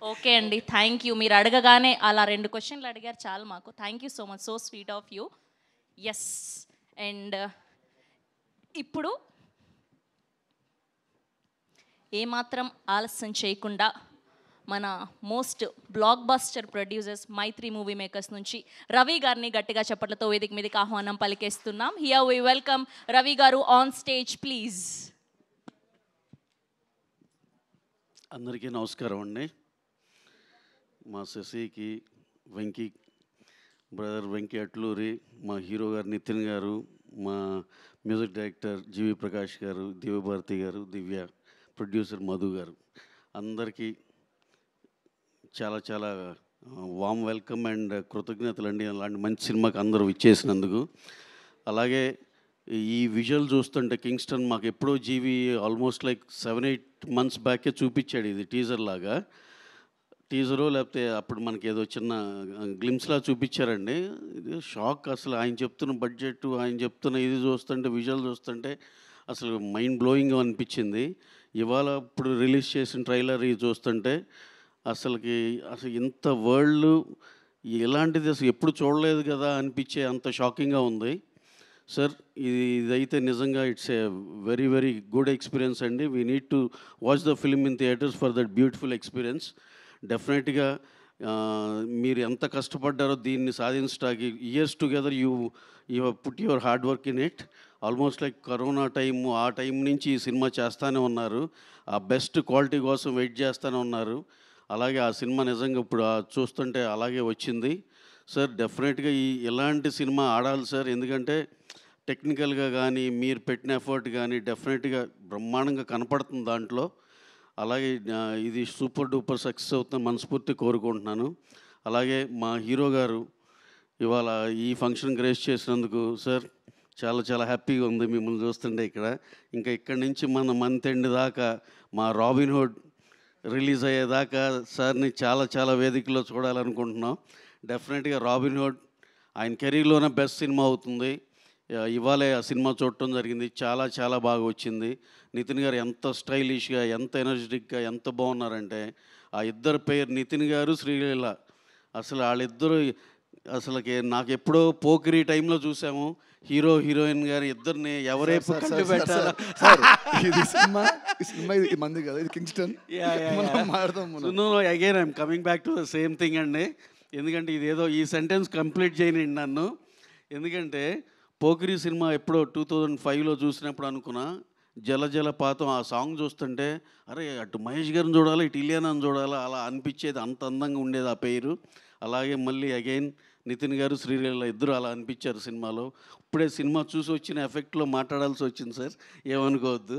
ఓకే అండి, థ్యాంక్ యూ. మీరు అడగగానే అలా 2 క్వశ్చన్లు అడిగారు చాలు మాకు. Thank you so much, so sweet of you. Yes, and ఇప్పుడు ఏమాత్రం ఆలస్యం చేయకుండా మన most blockbuster producers Mythri Movie Makers నుంచి రవి గారిని గట్టిగా చప్పట్లతో వేదిక మీదకి ఆహ్వానం పలికేస్తున్నాం. హియర్ వి వెల్కమ్ రవి గారు ఆన్ స్టేజ్ ప్లీజ్. అందరికీ నమస్కారం అండి. మా శశికి, వెంకీ బ్రదర్ వెంకీ అట్లూరి, మా హీరో గారు నితిన్ గారు, మా మ్యూజిక్ డైరెక్టర్ జీవి ప్రకాష్ గారు, దివ్యభారతి గారు, దివ్య ప్రొడ్యూసర్ మధు గారు, అందరికీ చాలా చాలా వామ్ వెల్కమ్ అండ్ కృతజ్ఞతలు అండి. అలాంటి మంచి సినిమాకి అందరూ ఇచ్చేసినందుకు. అలాగే ఈ విజువల్ చూస్తుంటే కింగ్స్టన్ మాకు ఎప్పుడో జీవి ఆల్మోస్ట్ లైక్ 7-8 months బ్యాకే చూపించాడు. ఇది టీజర్ లాగా, టీజరో లేకపోతే అప్పుడు మనకి ఏదో చిన్న గ్లిమ్స్లా చూపించారండి. ఇది షాక్ అసలు. ఆయన చెప్తున్న బడ్జెట్, ఆయన చెప్తున్న ఇది చూస్తుంటే, విజువల్ చూస్తుంటే అసలు మైండ్ బ్లోయింగ్ అనిపించింది. ఇవాళ ఇప్పుడు రిలీజ్ చేసిన ట్రైలర్ ఇది చూస్తుంటే అసలు ఇంత వరల్డ్ ఇలాంటిది అసలు ఎప్పుడు చూడలేదు కదా అనిపించే అంత షాకింగ్గా ఉంది సార్. ఇదైతే నిజంగా it's a very very good experience అండి. We need to watch the film in theatres for that beautiful experience. డెఫినెట్గా మీరు ఎంత కష్టపడ్డారో దీన్ని సాధించడానికి. Years together you put your hard work in it. Almost like corona time, ఆ time నుంచి ఈ సినిమా చేస్తూనే ఉన్నారు. ఆ బెస్ట్ క్వాలిటీ కోసం వెయిట్ చేస్తూనే ఉన్నారు. అలాగే ఆ సినిమా నిజంగా ఇప్పుడు చూస్తుంటే అలాగే వచ్చింది సార్. డెఫినెట్గా ఎలాంటి సినిమా ఆడాలి సార్, ఎందుకంటే టెక్నికల్గా కానీ మీరు పెట్టిన ఎఫర్ట్ కానీ డెఫినెట్గా బ్రహ్మాండంగా కనపడుతుంది దాంట్లో. అలాగే ఇది సూపర్ డూపర్ సక్సెస్ అవుతుందని మనస్ఫూర్తి కోరుకుంటున్నాను. అలాగే మా హీరో గారు ఇవాళ ఈ ఫంక్షన్ గ్రేస్ చేసినందుకు సార్ చాలా చాలా హ్యాపీగా ఉంది మిమ్మల్ని చూస్తుంటే ఇక్కడ. ఇంకా ఇక్కడి నుంచి మన మంత్ ఎండ్ దాకా మా రాబిన్ హుడ్ రిలీజ్ అయ్యేదాకా సార్ని చాలా చాలా వేదికలో చూడాలనుకుంటున్నాం. డెఫినెట్గా రాబిన్ హుడ్ ఆయన కెరీర్లోనే బెస్ట్ సినిమా అవుతుంది. ఇవాళే ఆ సినిమా చూడటం జరిగింది. చాలా చాలా బాగా వచ్చింది. నితిన్ గారు ఎంత స్టైలిష్గా, ఎంత ఎనర్జెటిక్గా, ఎంత బాగున్నారంటే ఆ ఇద్దరు పేరు నితిన్ గారు, శ్రీలీల. అసలు వాళ్ళిద్దరూ అసలుకి నాకు ఎప్పుడో పోకిరి టైంలో చూసాము. హీరో హీరోయిన్ గారు ఇద్దరిని ఎవరైపు పెట్టారు. ఇది సినిమా ఇది మంది కదా, ఇది Kingston. Again I'm coming back to the same thing అండి. ఎందుకంటే ఇదేదో ఈ సెంటెన్స్ కంప్లీట్ చేయనండి నన్ను. ఎందుకంటే పోకిరి సినిమా ఎప్పుడో 2005లో చూసినప్పుడు అనుకున్నా, జల జలపాతం ఆ సాంగ్ చూస్తుంటే అరే అటు మహేష్ గారిని చూడాలి, ఇటు ఇలియానాని చూడాలి, అలా అనిపించేది. అంత అందంగా ఉండేది ఆ పేరు. అలాగే మళ్ళీ అగైన్ నితిన్ గారు, శ్రీలీల ఇద్దరు అలా అనిపించారు సినిమాలో. ఇప్పుడే సినిమా చూసి వచ్చిన ఎఫెక్ట్లో మాట్లాడాల్సి వచ్చింది సార్, ఏమనుకోవద్దు.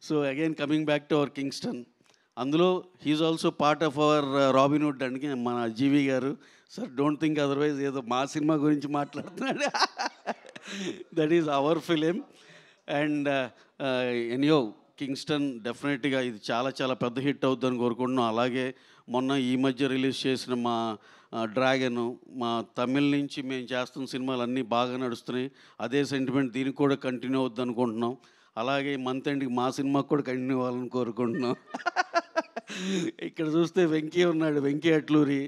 So again coming back to our Kingston, అందులో he's also part of our Robin Hood అండి మన జీవి గారు. సార్ డోంట్ థింక్ అదర్వైజ్ ఏదో మా సినిమా గురించి మాట్లాడుతున్నాడు. That is our film. And ఎనియో కింగ్స్టన్ డెఫినెట్గా ఇది చాలా చాలా పెద్ద హిట్ అవుతుందని కోరుకుంటున్నాం. అలాగే మొన్న ఈ మధ్య రిలీజ్ చేసిన మా డ్రాగన్, మా తమిళ్ నుంచి మేము చేస్తున్న సినిమాలు అన్నీ బాగా నడుస్తున్నాయి. అదే సెంటిమెంట్ దీనికి కూడా కంటిన్యూ అవుద్ది అనుకుంటున్నాం. అలాగే మంత్ ఎండ్కి మా సినిమాకి కూడా కంటిన్యూ అవ్వాలని కోరుకుంటున్నాం. ఇక్కడ చూస్తే వెంకీ ఉన్నాడు, వెంకీ అట్లూరి.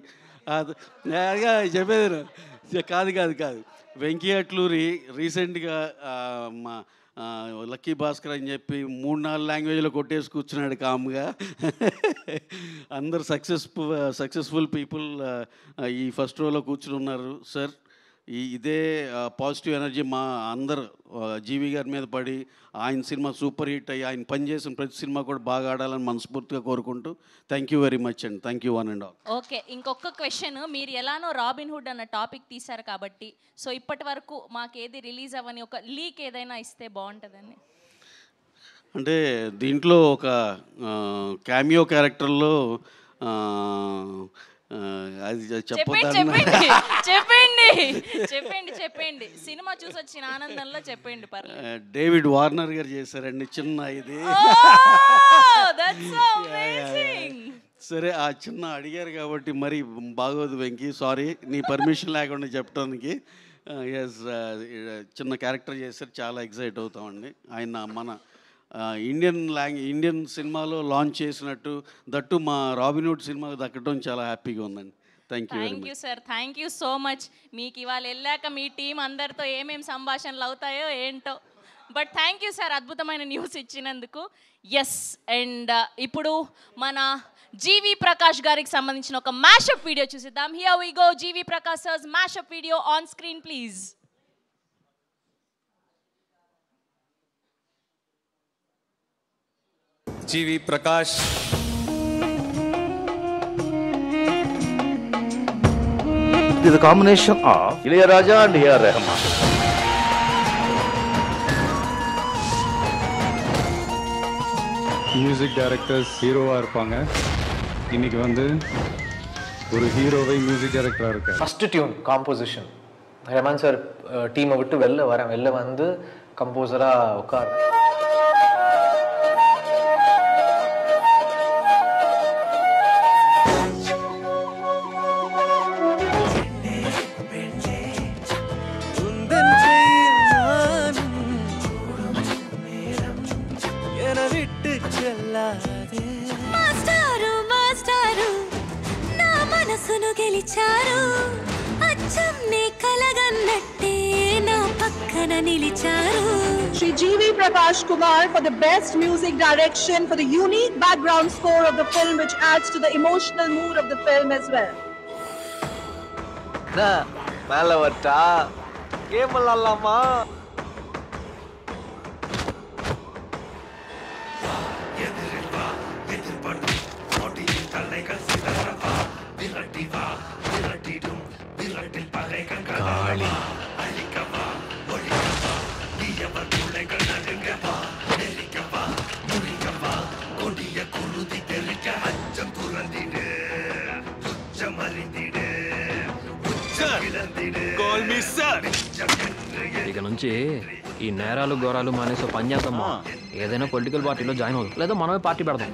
చెప్పేది కాదు కాదు కాదు వెంకీ అట్లూరి రీసెంట్గా మా లక్కీ భాస్కర్ అని చెప్పి 3-4 లాంగ్వేజ్లో కొట్టేసి కూర్చున్నాడు కామ్గా. అందరు సక్సెస్ఫుల్ పీపుల్ ఈ ఫస్ట్ రోలో కూర్చుని ఉన్నారు. సార్ ఇదే పాజిటివ్ ఎనర్జీ మా అందరు జీవి గారి మీద పడి ఆయన సినిమా సూపర్ హిట్ అయ్యి ఆయన పనిచేసిన ప్రతి సినిమా కూడా బాగా ఆడాలని మనస్ఫూర్తిగా కోరుకుంటూ థ్యాంక్ యూ వెరీ మచ్ అండి. Thank you one and all. Okay, ఇంకొక క్వశ్చన్. మీరు ఎలానో రాబిన్ హుడ్ అన్న టాపిక్ తీశారు కాబట్టి, సో ఇప్పటి వరకు మాకేది రిలీజ్ అవ్వని ఒక లీక్ ఏదైనా ఇస్తే బాగుంటుందని. అంటే దీంట్లో ఒక క్యామియో క్యారెక్టర్లో అది చెప్పండి సినిమా చూసి వచ్చిన ఆనందంలో చెప్పండి. పర్లేదు. డేవిడ్ వార్నర్ గారు చేశారండి చిన్న ఇది. సరే ఆ చిన్న అడిగారు కాబట్టి మరి బాగోదు వెంకీ, సారీ నీ పర్మిషన్ లేకుండా చెప్పడానికి. ఎస్, చిన్న క్యారెక్టర్ చేశారు, చాలా ఎక్సైట్ అవుతామండి. ఆయన మన ఇండియన్ సినిమాలో లాంచ్ చేసినట్టు దట్టు మా రాబిన్హుడ్ సినిమాకి దక్కడం చాలా హ్యాపీగా ఉందండి. Thank you sir, thank you so much. మీకు ఇవాళ వెళ్ళాక మీ టీం అందరితో ఏమేమి సంభాషణలు అవుతాయో ఏంటో, బట్ థ్యాంక్ యూ సార్ అద్భుతమైన న్యూస్ ఇచ్చినందుకు. ఎస్, అండ్ ఇప్పుడు మన జీవి ప్రకాష్ గారికి సంబంధించిన ఒక మ్యాషప్ వీడియో చూసిద్దాం. Here we go. G V Prakash sir's mashup video on screen please. G V Prakash It is a combination of Ilayaraja and A.R. Rahman. Music directors ஹீரோவாக இருப்பாங்க. இன்னைக்கு வந்து ஒரு ஹீரோவை மியூசிக் டைரக்டராக இருக்கார். First tune composition Rahman sir டீமை விட்டு வெளில வந்து கம்போசராக உட்கார்றேன். Shri G.V. Prakash Kumar for the best music direction for the unique background score of the film, which adds to the emotional mood of the film as well. Malavarta, game allama. కాళీ ఇక నుంచి ఈ నేరాలు ఘోరాలు మానేసి పని చేద్దామా? ఏదైనా political పార్టీలో జాయిన్ అవుతాం, లేదా మనమే పార్టీ పెడదాం.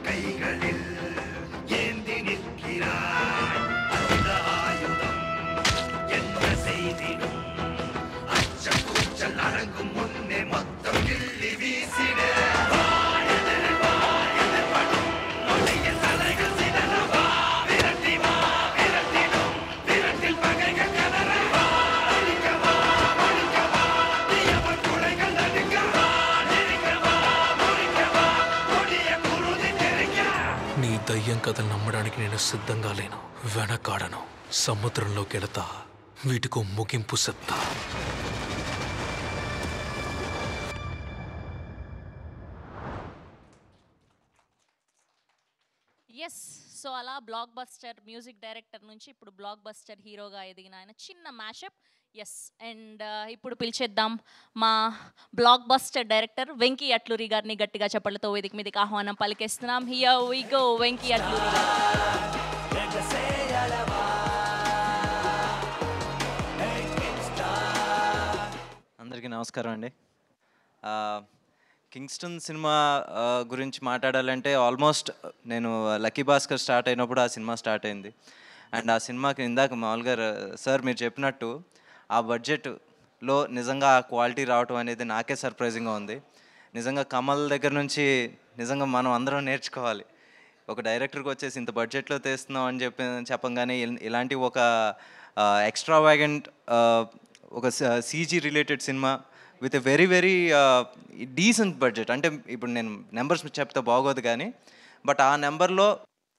దయ్యం కథలు నమ్మడానికి నేను సిద్ధంగా లేను, వెనకాడను. సముద్రంలోకి వెళతా, వీటికో ముగింపు చెప్తా. ఎస్, సో అలా బ్లాక్ బస్టర్ మ్యూజిక్ డైరెక్టర్ నుంచి ఇప్పుడు బ్లాక్ బస్టర్ హీరోగా ఎదిగిన ఆయన చిన్న మ్యాషప్. ఎస్, అండ్ ఇప్పుడు పిలిచేద్దాం మా blockbuster director Venky Atluri గారిని. గట్టిగా చప్పట్లతో వేదిక మీదకి ఆహ్వానం పలికేస్తున్నాం. Here we go, Venky Atluri గారు. అందరికీ నమస్కారం అండి. కింగ్స్టన్ సినిమా గురించి మాట్లాడాలంటే ఆల్మోస్ట్ నేను లక్కీ భాస్కర్ స్టార్ట్ అయినప్పుడు ఆ సినిమా స్టార్ట్ అయింది. అండ్ ఆ సినిమాకి ఇందాక మామూలుగా సార్ మీరు చెప్పినట్టు ఆ బడ్జెట్లో నిజంగా ఆ క్వాలిటీ రావటం అనేది నాకే సర్ప్రైజింగ్గా ఉంది. నిజంగా కమల్ దగ్గర నుంచి నిజంగా మనం అందరం నేర్చుకోవాలి. ఒక డైరెక్టర్కి వచ్చేసి ఇంత బడ్జెట్లో తీస్తున్నాం అని చెప్పంగానే ఇలాంటి ఒక ఎక్స్ట్రావాగెంట్ ఒక CG related cinema with a very very decent budget. అంటే ఇప్పుడు నేను నెంబర్స్ చెప్తే బాగోదు కానీ, బట్ ఆ నెంబర్లో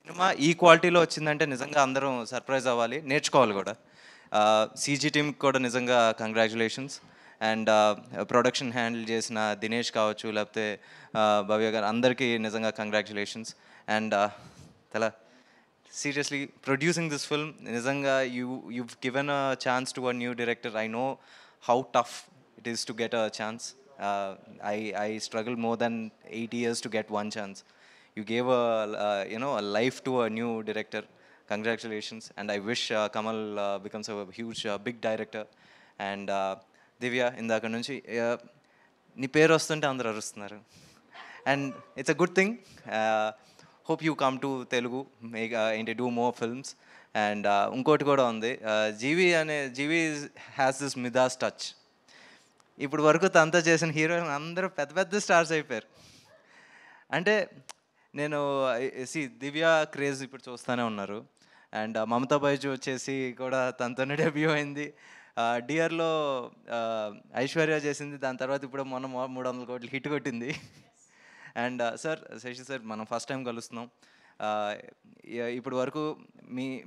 సినిమా ఈ క్వాలిటీలో వచ్చిందంటే నిజంగా అందరం సర్ప్రైజ్ అవ్వాలి, నేర్చుకోవాలి కూడా. సీజీ టీమ్కి కూడా నిజంగా కంగ్రాచులేషన్స్. అండ్ ప్రొడక్షన్ హ్యాండిల్ చేసిన దినేష్ కావచ్చు, లేకపోతే భవ్య గారు, అందరికీ నిజంగా కంగ్రాచులేషన్స్. అండ్ తెలా seriously producing this film, nizanga you've given a chance to a new director. I know how tough it is to get a chance. I struggled more than 8 years to get one chance. You gave a life to a new director. Congratulations. And I wish Kamal becomes a huge big director. And Divya, indaka nunchi nee peru vastunte andaru arustunaru, and it's a good thing. Hope you come to Telugu, do more films. And unkoti kuda undi, GV has this Midas touch. ఇప్పుడు వరకు తనతో చేసిన హీరోలు అందరూ పెద్ద పెద్ద stars అయిపోయారు. అంటే నేను దివ్య క్రేజ్ ఇప్పుడు చూస్తూనే ఉన్నారు. అండ్ మమతా బైజు వచ్చేసి కూడా తనతోనే డెబ్యూ అయింది. డియర్లో ఐశ్వర్య చేసింది, దాని తర్వాత ఇప్పుడు మొన్న 300 కోట్లు హిట్ కొట్టింది. అండ్ సార్, శశి సార్, మనం ఫస్ట్ టైం కలుస్తున్నాం. ఇప్పుడు వరకు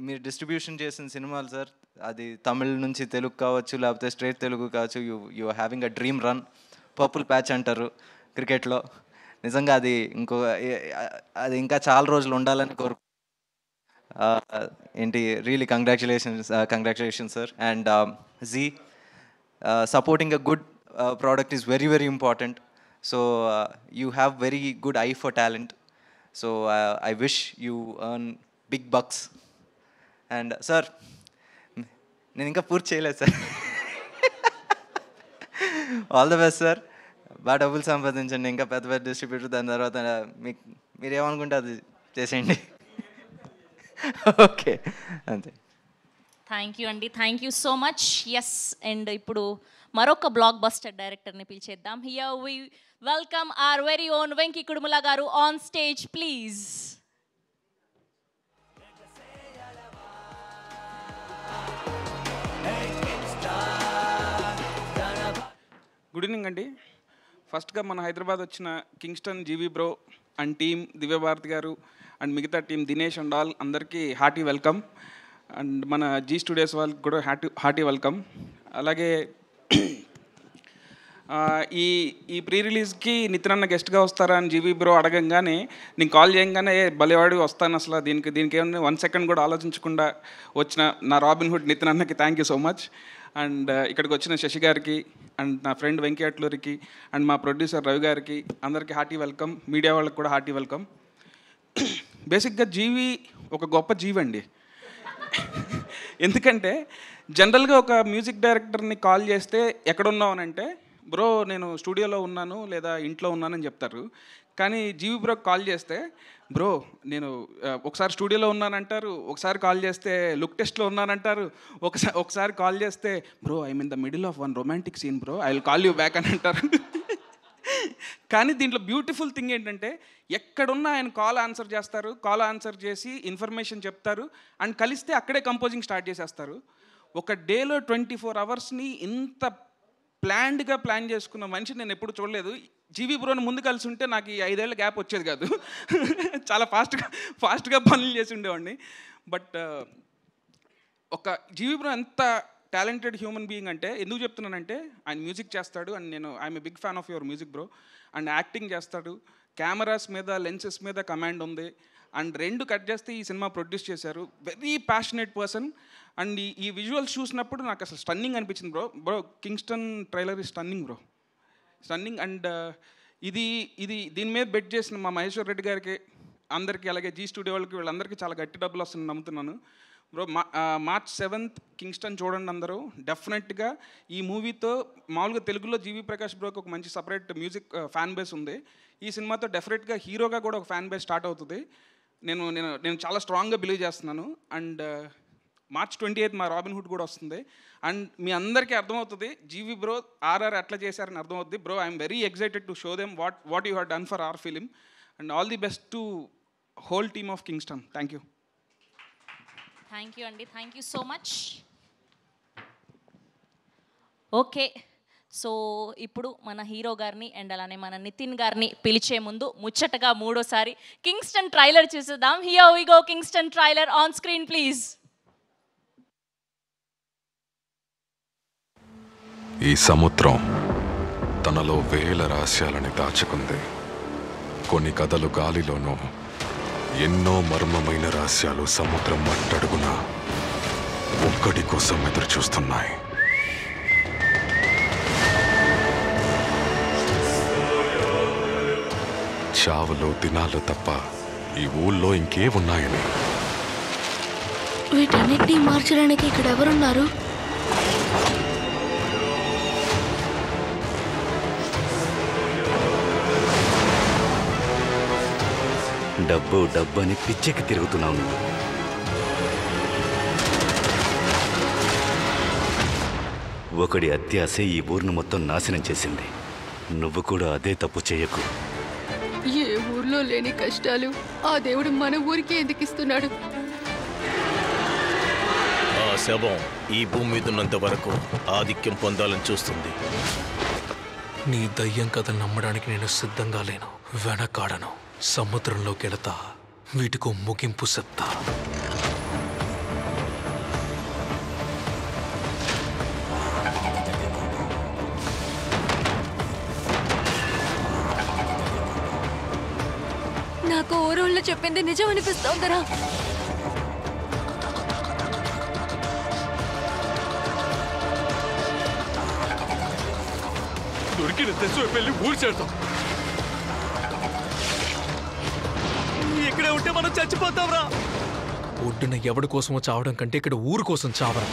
మీరు డిస్ట్రిబ్యూషన్ చేసిన సినిమాలు సార్, అది తమిళ్ నుంచి తెలుగు కావచ్చు, లేకపోతే స్ట్రేట్ తెలుగు కావచ్చు, you having a dream run. Purple patch అంటారు క్రికెట్లో. నిజంగా అది ఇంకా చాలా రోజులు ఉండాలని కోరుకు really congratulations sir. And Zee, supporting a good product is very very important. So you have very good eye for talent. So I wish you earn big bucks. And sir, నేను ఇంకా పూర్తి చేయలేదు sir. All the best sir. బాగా డబ్బులు సంపాదించండి, ఇంకా పెద్ద పెద్ద distributor, దాని తర్వాత మీరు ఏమనుకుంటే అది చేసేయండి. ఓకే, అంతే. థ్యాంక్ యూ అండి, thank you so much. Yes, and ఇప్పుడు మరొక బ్లాక్ బస్టర్ డైరెక్టర్ని పిలిచేద్దాం. Here we welcome our very own Venky Kudumula గారు on stage please. Good evening అండి. ఫస్ట్గా మన హైదరాబాద్ వచ్చిన Kingston G V bro and team, Divyabharathi గారు అండ్ మిగతా టీం, దినేష్ అండ్ ఆల్, అందరికీ హార్టీ వెల్కమ్. అండ్ మన జీ స్టూడియోస్ వాళ్ళకి కూడా హార్టీ వెల్కమ్. అలాగే ఈ ప్రీ రిలీజ్కి నితిన్ అన్న గెస్ట్గా వస్తారా అని జీవీ బ్రో అడగంగానే, నేను కాల్ చేయగానే భలేవాడి వస్తాను, అసలు దీనికి ఏమన్నా 1 సెకండ్ కూడా ఆలోచించకుండా వచ్చిన నా రాబిన్ హుడ్ నితిన్ అన్నకి thank you so much. And ఇక్కడికి వచ్చిన శశి గారికి అండ్ నా ఫ్రెండ్ వెంకీ అట్లూరికి అండ్ మా ప్రొడ్యూసర్ రవి గారికి అందరికీ హార్టీ వెల్కమ్. మీడియా వాళ్ళకి కూడా హార్టీ వెల్కమ్. బేసిక్గా జీవి ఒక గొప్ప జీవి అండి. ఎందుకంటే జనరల్గా ఒక మ్యూజిక్ డైరెక్టర్ని కాల్ చేస్తే ఎక్కడున్నావు అని అంటే, బ్రో నేను స్టూడియోలో ఉన్నాను లేదా ఇంట్లో ఉన్నానని చెప్తారు. కానీ జీవి బ్రోకి కాల్ చేస్తే, బ్రో నేను ఒకసారి స్టూడియోలో ఉన్నానంటారు, ఒకసారి కాల్ చేస్తే లుక్ టెస్ట్లో ఉన్నానంటారు, ఒకసారి కాల్ చేస్తే bro I'm in the middle of one romantic scene bro, I will call you back అని అంటారు. కానీ దీంట్లో బ్యూటిఫుల్ థింగ్ ఏంటంటే, ఎక్కడున్నా ఆయన కాల్ ఆన్సర్ చేస్తారు, కాల్ ఆన్సర్ చేసి ఇన్ఫర్మేషన్ చెప్తారు, అండ్ కలిస్తే అక్కడే కంపోజింగ్ స్టార్ట్ చేసేస్తారు. ఒక డేలో 24 అవర్స్ని ఇంత ప్లాన్డ్గా ప్లాన్ చేసుకున్న మనిషి నేను ఎప్పుడు చూడలేదు. జీవీ బ్రోని ముందు కలిసి ఉంటే నాకు ఈ 5 ఏళ్ళ గ్యాప్ వచ్చేది కాదు. చాలా ఫాస్ట్గా పనులు చేసి ఉండేవాడిని. బట్ ఒక జీవీ బ్రో ఎంత టాలెంటెడ్ హ్యూమన్ బీయింగ్ అంటే, ఎందుకు చెప్తున్నానంటే, ఆయన మ్యూజిక్ చేస్తాడు అండ్ నేను I'm a big fan of your music bro. And acting చేస్తాడు, కెమెరాస్ మీద లెన్సెస్ మీద కమాండ్ ఉంది, అండ్ 2 కట్ చేస్తే ఈ సినిమా ప్రొడ్యూస్ చేశారు. Very passionate person. అండ్ ఈ విజువల్స్ చూసినప్పుడు నాకు అసలు స్టన్నింగ్ అనిపించింది బ్రో. కింగ్స్టన్ ట్రైలర్ ఈ స్టన్నింగ్ బ్రో, స్టన్నింగ్. అండ్ దీని మీద బెట్ చేసిన మా మహేశ్వర్ రెడ్డి గారికి అందరికీ, అలాగే జీ స్టూడియో వాళ్ళకి, వీళ్ళందరికీ చాలా గట్టి డబ్బులు వస్తుందని నమ్ముతున్నాను బ్రో. March 7th కింగ్స్టన్ చూడండి అందరూ డెఫినెట్గా. ఈ మూవీతో మామూలుగా తెలుగులో జీవీ ప్రకాష్ బ్రోకి ఒక మంచి సపరేట్ మ్యూజిక్ ఫ్యాన్ బేస్ ఉంది. ఈ సినిమాతో డెఫినెట్గా హీరోగా కూడా ఒక ఫ్యాన్ బేస్ స్టార్ట్ అవుతుంది. నేను చాలా స్ట్రాంగ్గా బిలీవ్ చేస్తున్నాను. అండ్ March 28th మా రాబిన్ హుడ్ కూడా వస్తుంది. అండ్ మీ అందరికీ అర్థమవుతుంది జీవీ బ్రో ఆర్ఆర్ ఎట్లా చేశారని అర్థమవుతుంది bro. I'm very excited to show them what you have done for our film. And all the best to whole team of Kingston. Thank you. Thank you అండి, thank you so much. Okay, so ఇప్పుడు మన hero గారిని and అలానే మన నితిన్ గారిని పిలిచే ముందు ముచ్చటగా 3వసారి కింగ్స్టన్ ట్రైలర్ చూసేద్దాం. Here we go, Kingston trailer on screen please. ఈ సముద్రం తనలో వేల రహస్యాలని దాచుకుంది. కొన్ని కథలు గాలిలోనూ, ఎన్నో మర్మమైన రహస్యాలు సముద్రం మట్టడుగున ఒక్కడి కోసం ఎదురు చూస్తున్నాయి. చావులో దినాలు తప్ప ఈ ఊళ్ళో ఇంకే ఉన్నాయని. వీటన్నిటినీ మార్చడానికి ఇక్కడ ఎవరున్నారు? డబ్బు డబ్బు అని పిచ్చెక్కి తిరుగుతున్నావు నువ్వు. ఒకడి అత్యాసే ఈ ఊరిని మొత్తం నాశనం చేసింది. నువ్వు కూడా అదే తప్పు చేయకు. ఏ ఊర్లో లేని కష్టాలు ఆ దేవుడు మన ఊరికి ఎందుకు ఇస్తున్నాడు? ఆ శవం ఈ భూమి మీద ఉన్నంత వరకు ఆధిక్యం పొందాలని చూస్తుంది. నీ దయ్యం కథలు నమ్మడానికి నేను సిద్ధంగా లేను, వెనకాడను. సముద్రంలోకి వెళతా, వీటికో ముగింపు చెప్తా. నాకు ఊరోళ్ళు చెప్పింది నిజం అనిపిస్తోందరా? దొరికిన తెచ్చు వెళ్ళి ఊరు చేరుతాం. ఇక్కడే ఉంటే మనం చచ్చిపోతాంరా. ఒడ్డున ఎవడి కోసమో చావడం కంటే ఇక్కడ ఊరు కోసం చావరా.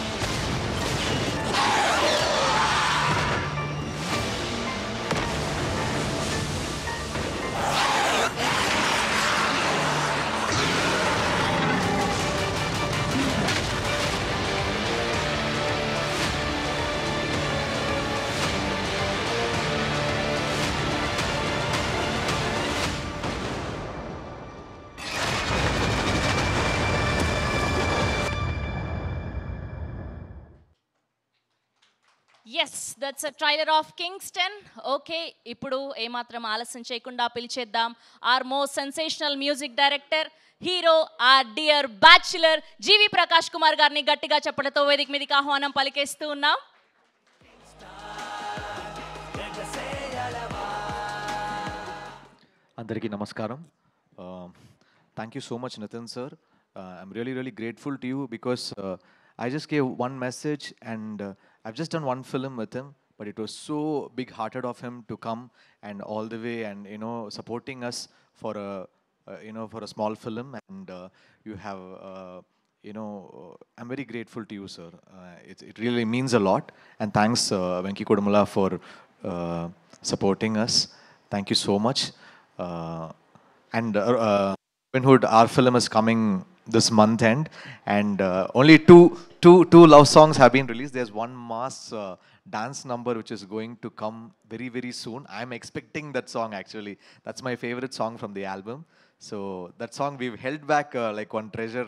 Yes, that's a trailer of Kingston. Okay, ఇప్పుడు ఏమాత్రం ఆలస్యం చేయకుండా పిలిచేద్దాం our most sensational music director, hero, our dear bachelor G V Prakash Kumar గారిని గట్టిగా చెప్పడంతో వేదిక మీదకి ఆహ్వానం పలికేస్తూ ఉన్నాం. అందరికీ నమస్కారం. Thank you so much Nithiin sir. I'm really grateful to you because I just gave one message and I've just done one film with him, but it was so big-hearted of him to come and all the way and supporting us for a small film, and you have I'm very grateful to you, sir. It really means a lot, and thanks Venki Kodumala for supporting us. Thank you so much. And Robin Hood, our film is coming this month end, and only two love songs have been released. There's one mass dance number which is going to come very soon. I'm expecting that song actually. That's my favorite song from the album. So that song we've held back like one treasure.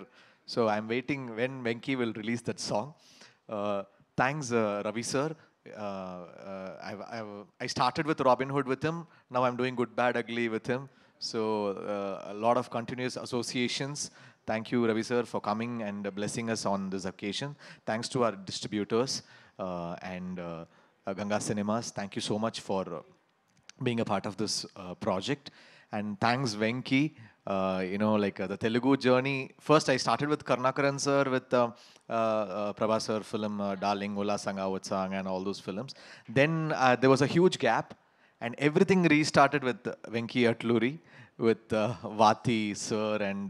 So I'm waiting when Venki will release that song. Thanks Ravi sir. I started with Robin Hood with him. Now I'm doing Good Bad Ugly with him. So a lot of continuous associations. Thank you, Ravi sir, for coming and blessing us on this occasion. Thanks to our distributors and Ganga Cinemas. Thank you so much for being a part of this project. And thanks, Venki. The Telugu journey. First, I started with Karnakaran sir, with Prabhas sir film, Darling, Ola Sanga, Utsang, and all those films. Then there was a huge gap, and everything restarted with Venki Atluri, with Vati sir and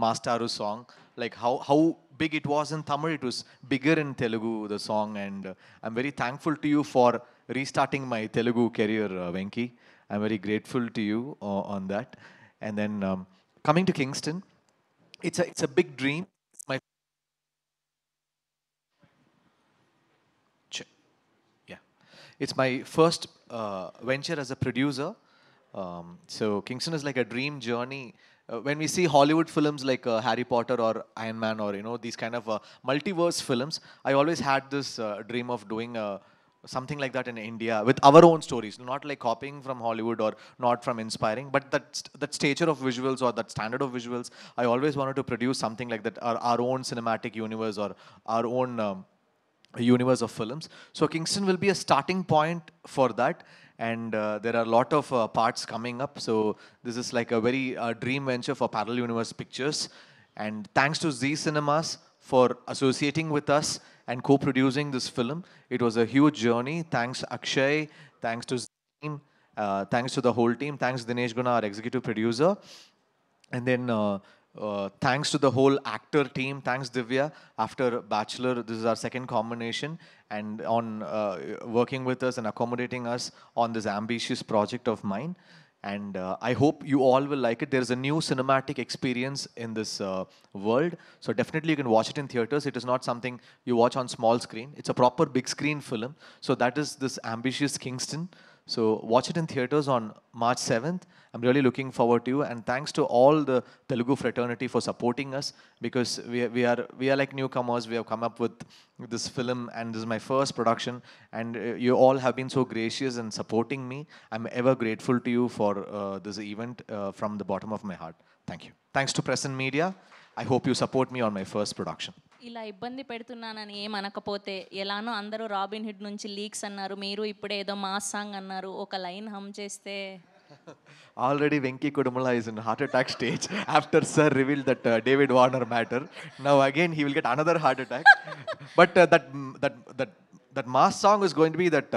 Mastaru song. Like how big it was in Tamil, it was bigger in Telugu, the song, and I'm very thankful to you for restarting my Telugu career, Venki. I'm very grateful to you on that. And then coming to Kingston, it's a big dream. It's my first venture as a producer. So Kingston is like a dream journey. When we see Hollywood films like Harry Potter or Iron Man or these kind of multiverse films, I always had this dream of doing something like that in India with our own stories, not like copying from Hollywood or not from inspiring, but that stature of visuals or that standard of visuals. I always wanted to produce something like that, our own cinematic universe or our own universe of films. So Kingston will be a starting point for that, and there are a lot of parts coming up. So this is like a very dream venture for Parallel Universe Pictures. And thanks to Z Cinemas for associating with us and co-producing this film. It was a huge journey. Thanks Akshay, thanks to Z team, thanks to the whole team, thanks Dinesh Guna, our executive producer. And then thanks to the whole actor team. Thanks Divya. After Bachelor, this is our second combination, and on working with us and accommodating us on this ambitious project of mine. And I hope you all will like it. There's a new cinematic experience in this world. So definitely you can watch it in theaters. It is not something you watch on small screen. It's a proper big screen film. So that is this ambitious Kingston. So watch it in theaters on March 7th. I'm really looking forward to you. And thanks to all the Telugu fraternity for supporting us, because we are like newcomers. We have come up with this film, and this is my first production. And you all have been so gracious in supporting me. I'm ever grateful to you for this event from the bottom of my heart. Thank you. Thanks to Press and Media. I hope you support me on my first production. ఇలా ఇబ్బంది పెడుతున్నానని ఏమనకపోతే, ఎలానో అందరూ robin hood నుంచి leaks అన్నారు, మీరు ఇప్పుడు ఏదో mass song అన్నారు, ఒక లైన్ హమ్ చేస్తే. Already Venki Kodumala is in heart attack stage after Sir revealed that David Warner matter. Now again he will get another heart attack. But that mass song is going to be that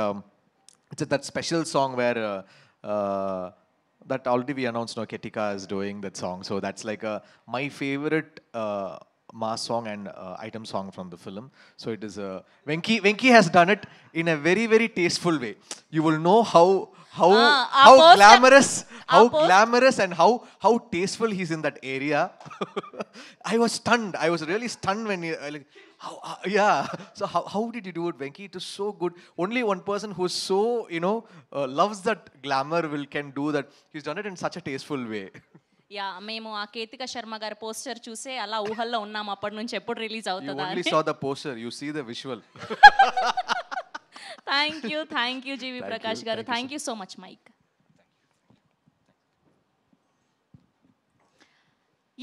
it's that special song where that already we announced. No, Ketika is doing that song, so that's like my favorite mass song and item song from the film. So it is Venki has done it in a very, very tasteful way. You will know how glamorous and how tasteful he's in that area. I was stunned. I was really stunned when he yeah. So how did you do it, Venki? It is so good. Only one person who is so loves that glamour can do that. He's done it in such a tasteful way. Yeah, మేము ఆ కేతిక శర్మ గారి poster చూసే అలా ఊహల్లో ఉన్నాం అప్పటి నుంచి, ఎప్పుడు రిలీజ్ You అవుతుందా only saw the poster. You see the visual. Thank you G V Prakash గారు. Thank you so much mike.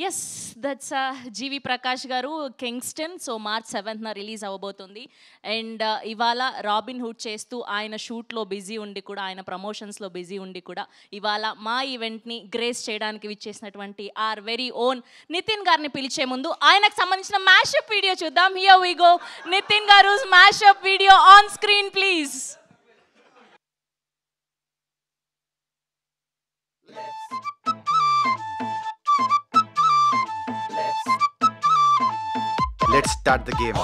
Yes, that's G V Prakash గారు, కింగ్స్టన్. సో మార్చ్ 7న రిలీజ్ అవ్వబోతుంది. అండ్ ఇవాళ రాబిన్ హుడ్ చేస్తూ ఆయన షూట్లో బిజీ ఉండి కూడా, ఆయన ప్రమోషన్స్లో బిజీ ఉండి కూడా, ఇవాళ మా ఈవెంట్ని గ్రేస్ చేయడానికి విచ్చేసినటువంటి ఆర్ వెరీ ఓన్ నితిన్ గారిని పిలిచే ముందు ఆయనకు సంబంధించిన మ్యాషప్ వీడియో చూద్దాం. Here we go. నితిన్ గారు mashup video on screen please. Let's start the game.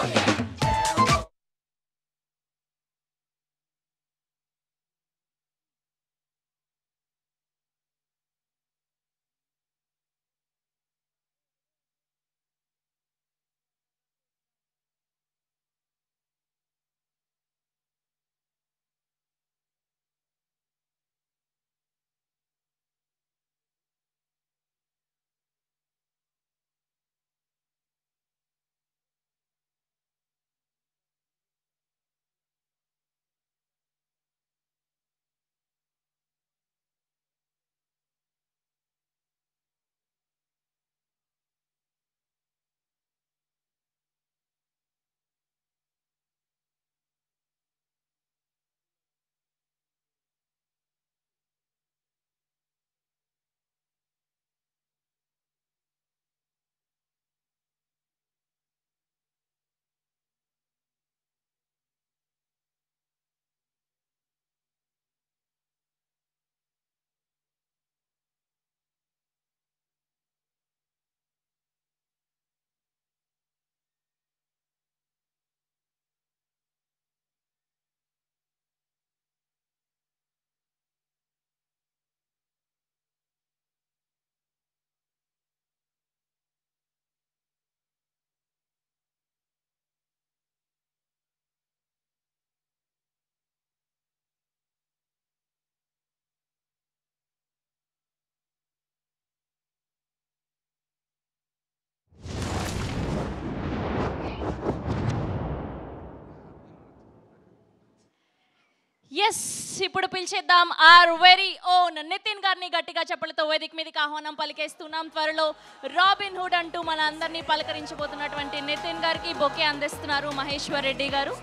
Yes, ఇప్పుడు పిలిచేద్దాం ఆర్ వెరీ ఓన్ నితిన్ గారిని గట్టిగా చప్పలతో వేదిక మీదకి ఆహ్వానం పలికేస్తున్నాం. త్వరలో రాబిన్ హుడ్ అంటూ మన అందరినీ పలకరించబోతున్నటువంటి నితిన్ గారికి బొకే అందిస్తున్నారు మహేశ్వర్ రెడ్డి గారు.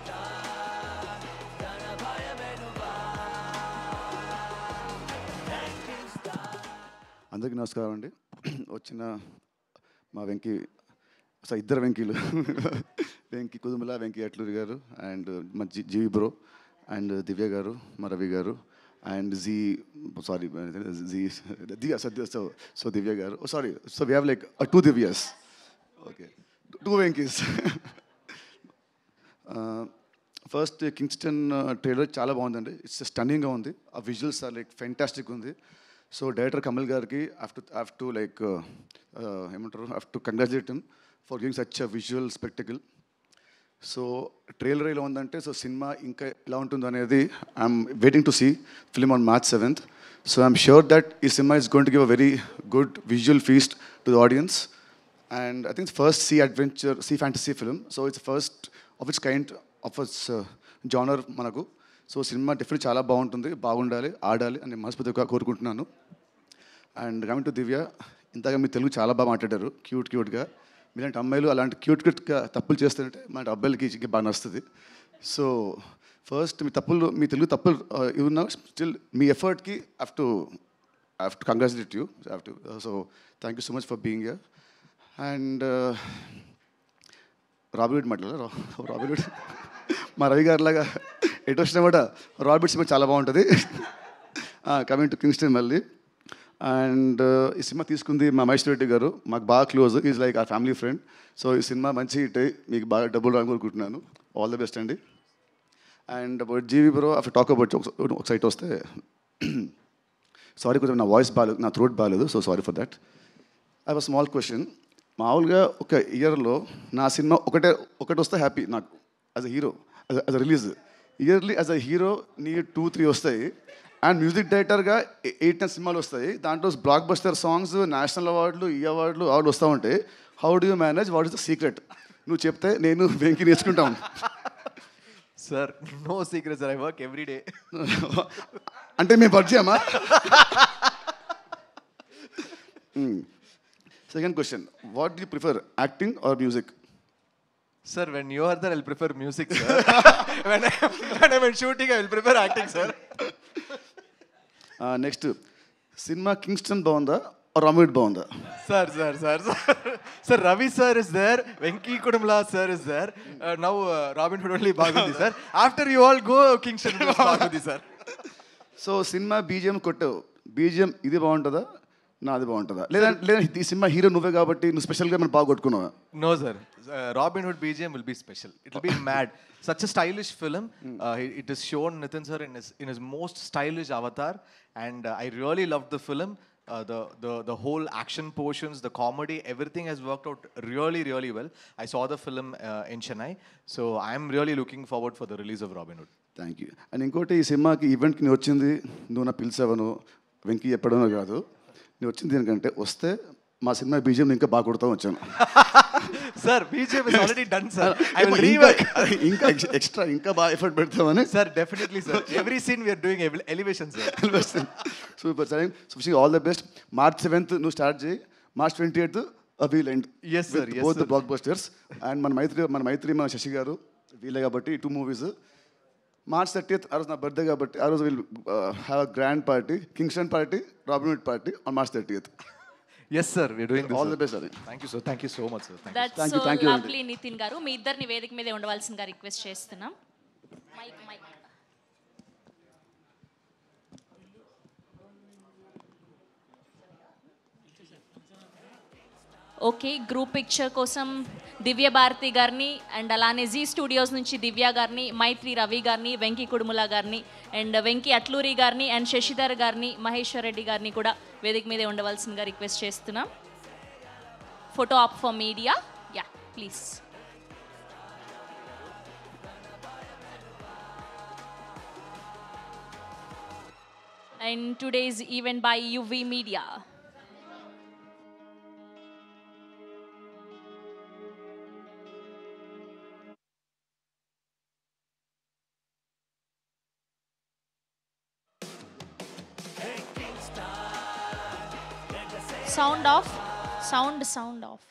అందరికీ నమస్కారం అండి. వచ్చిన మా వెంకీ ఇద్దరు వెంకీలు వెంకీ కుదుమల, వెంకీ అట్లూరి గారు అండ్ మా జీవి బ్రో అండ్ దివ్య గారు, మా రవి గారు అండ్ సో దివ్య గారు. Sorry, so we have like 2 Divyas. Okay, 2 Venkys. First Kingston trailer చాలా బాగుందండి. ఇట్స్ స్టన్నింగ్గా ఉంది. ఆ విజువల్స్ ఆర్ లైక్ ఫెంటాస్టిక్ ఉంది. సో డైరెక్టర్ కమల్ గారికి హ్యావ్ టు లైక్ ఏమంటారు, have to congratulate him for giving such a visual spectacle. So trailer ఎలా ఉందంటే, సో సినిమా ఇంకా ఎలా ఉంటుందో అనేది I'm waiting to see film on March 7th. So I'm sure that ఈ cinema is going to give a very good visual feast to the audience. And I think first sea fantasy film. So it's first of its kind of its genre మనకు. సో cinema definitely చాలా బాగుంటుంది, బాగుండాలి, ఆడాలి అని మనస్ఫూర్తిగా కోరుకుంటున్నాను. And coming to దివ్య, ఇంతగా మీ తెలుగు చాలా బాగా మాట్లాడారు, క్యూట్గా. మీలాంటి అమ్మాయిలు అలాంటి క్యూట్గా తప్పులు చేస్తుంటే మన అబ్బాయిలకి బాగా నచ్చుతుంది. సో ఫస్ట్ మీ తెలుగు తప్పులు ఇవ్వన్నా స్టిల్ మీ ఎఫర్ట్కి have to congratulate you. So thank you so much for being here. And Robin మాట్లాడారు. రాబిన్ మా రవి గారిలాగా ఎటు వచ్చినమాట రాబిట్ సినిమా చాలా బాగుంటుంది. కమింగ్ టు కింగ్స్టన్ మళ్ళీ. అండ్ ఈ సినిమా తీసుకుంది మా మహేశ్వర్ రెడ్డి గారు, మాకు బాగా close, is like a family friend. So ఈ సినిమా మంచి హిట్ అయ్యి మీకు బాగా డబ్బులు రాని కోరుకుంటున్నాను. ఆల్ ద బెస్ట్ అండి. And about G V bro, after talk about ఒక సైట్ వస్తే సారీ, కొంచెం నా వాయిస్ బాగాలేదు, నా థ్రోట్ బాగాలేదు, so sorry for that. I have a small question. మామూలుగా ఒక ఇయర్లో నా సినిమా ఒకటి వస్తే హ్యాపీ నాకు as a hero, as a release. Yearly as a hero నీ 2-3 వస్తాయి. అండ్ మ్యూజిక్ డైరెక్టర్గా 8-10 సినిమాలు వస్తాయి. దాంట్లో బ్లాక్ బస్టర్ సాంగ్స్, నేషనల్ అవార్డులు, ఈ అవార్డులు వస్తూ ఉంటాయి. How do you manage? What is the secret? నువ్వు చెప్తే నేను వెంకి నేర్చుకుంటాను. Sir, no secret sir, I work every day. అంటే మేము పరిచయమా? Second question, what do you prefer, acting or music? Sir, when you are there, I'll prefer music, sir. when I'm in shooting, I will prefer acting, sir. Next, cinema Kingston బాగుందా robin బాగుందా? Sir, Ravi sir is there, Venki Kudumla sir is there. Now Robin Hood only బాగుంది, sir. After you all go, Kingston బాగుంది, sir. So cinema BGM కొట్టావు, BGM ఇది బాగుంటుందా నాది బాగుంటుందా? లేదా ఈ సినిమా హీరో నువ్వే కాబట్టి నువ్వు స్పెషల్గా మనం బాగా కొట్టుకున్నావా? No, sir. Robin Hood BGM will be special. It will be mad. Such a stylish film. It is shown Nitin sir in his most stylish avatar, and I really loved the film. The whole action portions, the comedy, everything has worked out really, really well. I saw the film in Chennai, so I am really looking forward for the release of Robin Hood. Thank you. And ఇంకోటి, ఈ సినిమాకి ఈవెంట్కి నేను వచ్చింది, నువ్వు నా పిలిచావను, వెంకీ చెప్పడమో కాదు, నేను వచ్చింది ఎందుకంటే వస్తే మా సినిమా బీజిఎం ఇంకా బాగా కొడతాం వచ్చాను. Sir, BGM is already done, sir. I will rework. ఇంకా ఎక్స్ట్రా ఇంకా బాగా ఎఫర్ట్ పెడతామని. Sir, definitely, sir. Every scene we are doing elevation, sir. Super sir. So wishing all the best. March 7th నువ్వు start చేయి, March 28th wheel end. Yes, sir. Yes, both sir. The black busters. And మన మైత్రి మన శశి గారు వీలే కాబట్టి 2 movies. March 30th ఆ రోజు నా బర్త్డే కాబట్టి ఆ రోజు will have a grand party, Kingston party, robin hood party on March 30th. Yes, sir. We are doing this. All the best, sir. Thank you, sir. Thank you so much, sir. That's so lovely, Nithiin గారు. మీ ఇద్దరిని వేదిక మీదే ఉండవలసిందిగా request చేస్తున్నాం. Mike. Okay, group picture కోసం దివ్య భారతి గారిని and అలానే జీ స్టూడియోస్ నుంచి దివ్య గారిని, మైత్రి రవి గారిని, వెంకీ కుడుముల గారిని అండ్ వెంకీ అట్లూరి గారిని అండ్ శశిధర్ గారిని, మహేశ్వర్ రెడ్డి గారిని కూడా వేదిక మీదే ఉండవలసిందిగా రిక్వెస్ట్ చేస్తున్నాం. Photo op for media, yeah please. And today's event by UV Media. Sound off, sound off.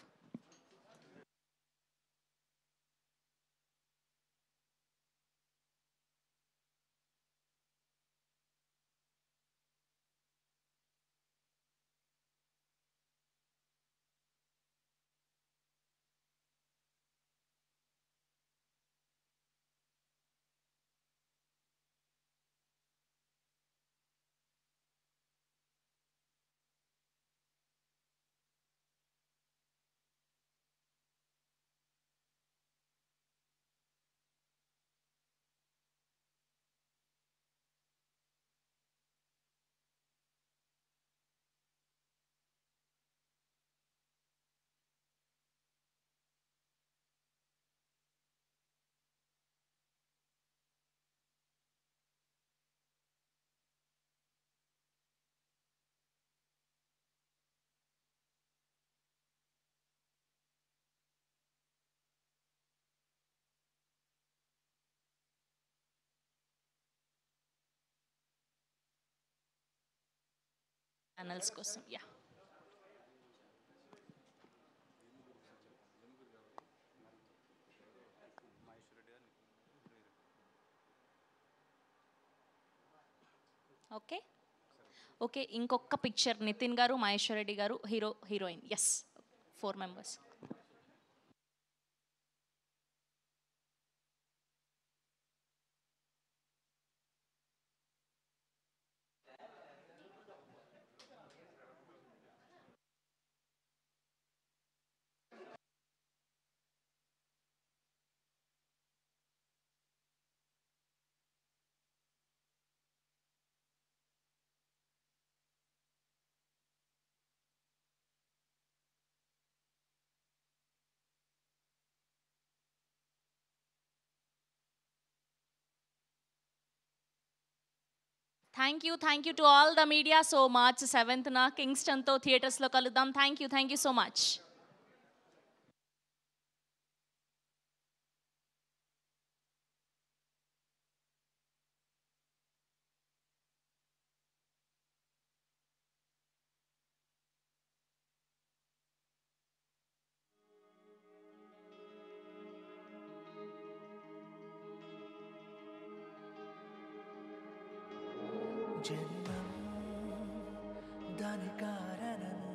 Channels కోసం యా. ఓకే ఓకే, ఇంకొక పిక్చర్ నితిన్ గారు, మహేశ్వర్ రెడ్డి గారు, heroine. Yes, 4 members. Thank you to all the media. So March 7th కింగ్స్టన్తో థియేటర్స్లో కలుద్దాం. Thank you so much. జన్మం దాని కారణము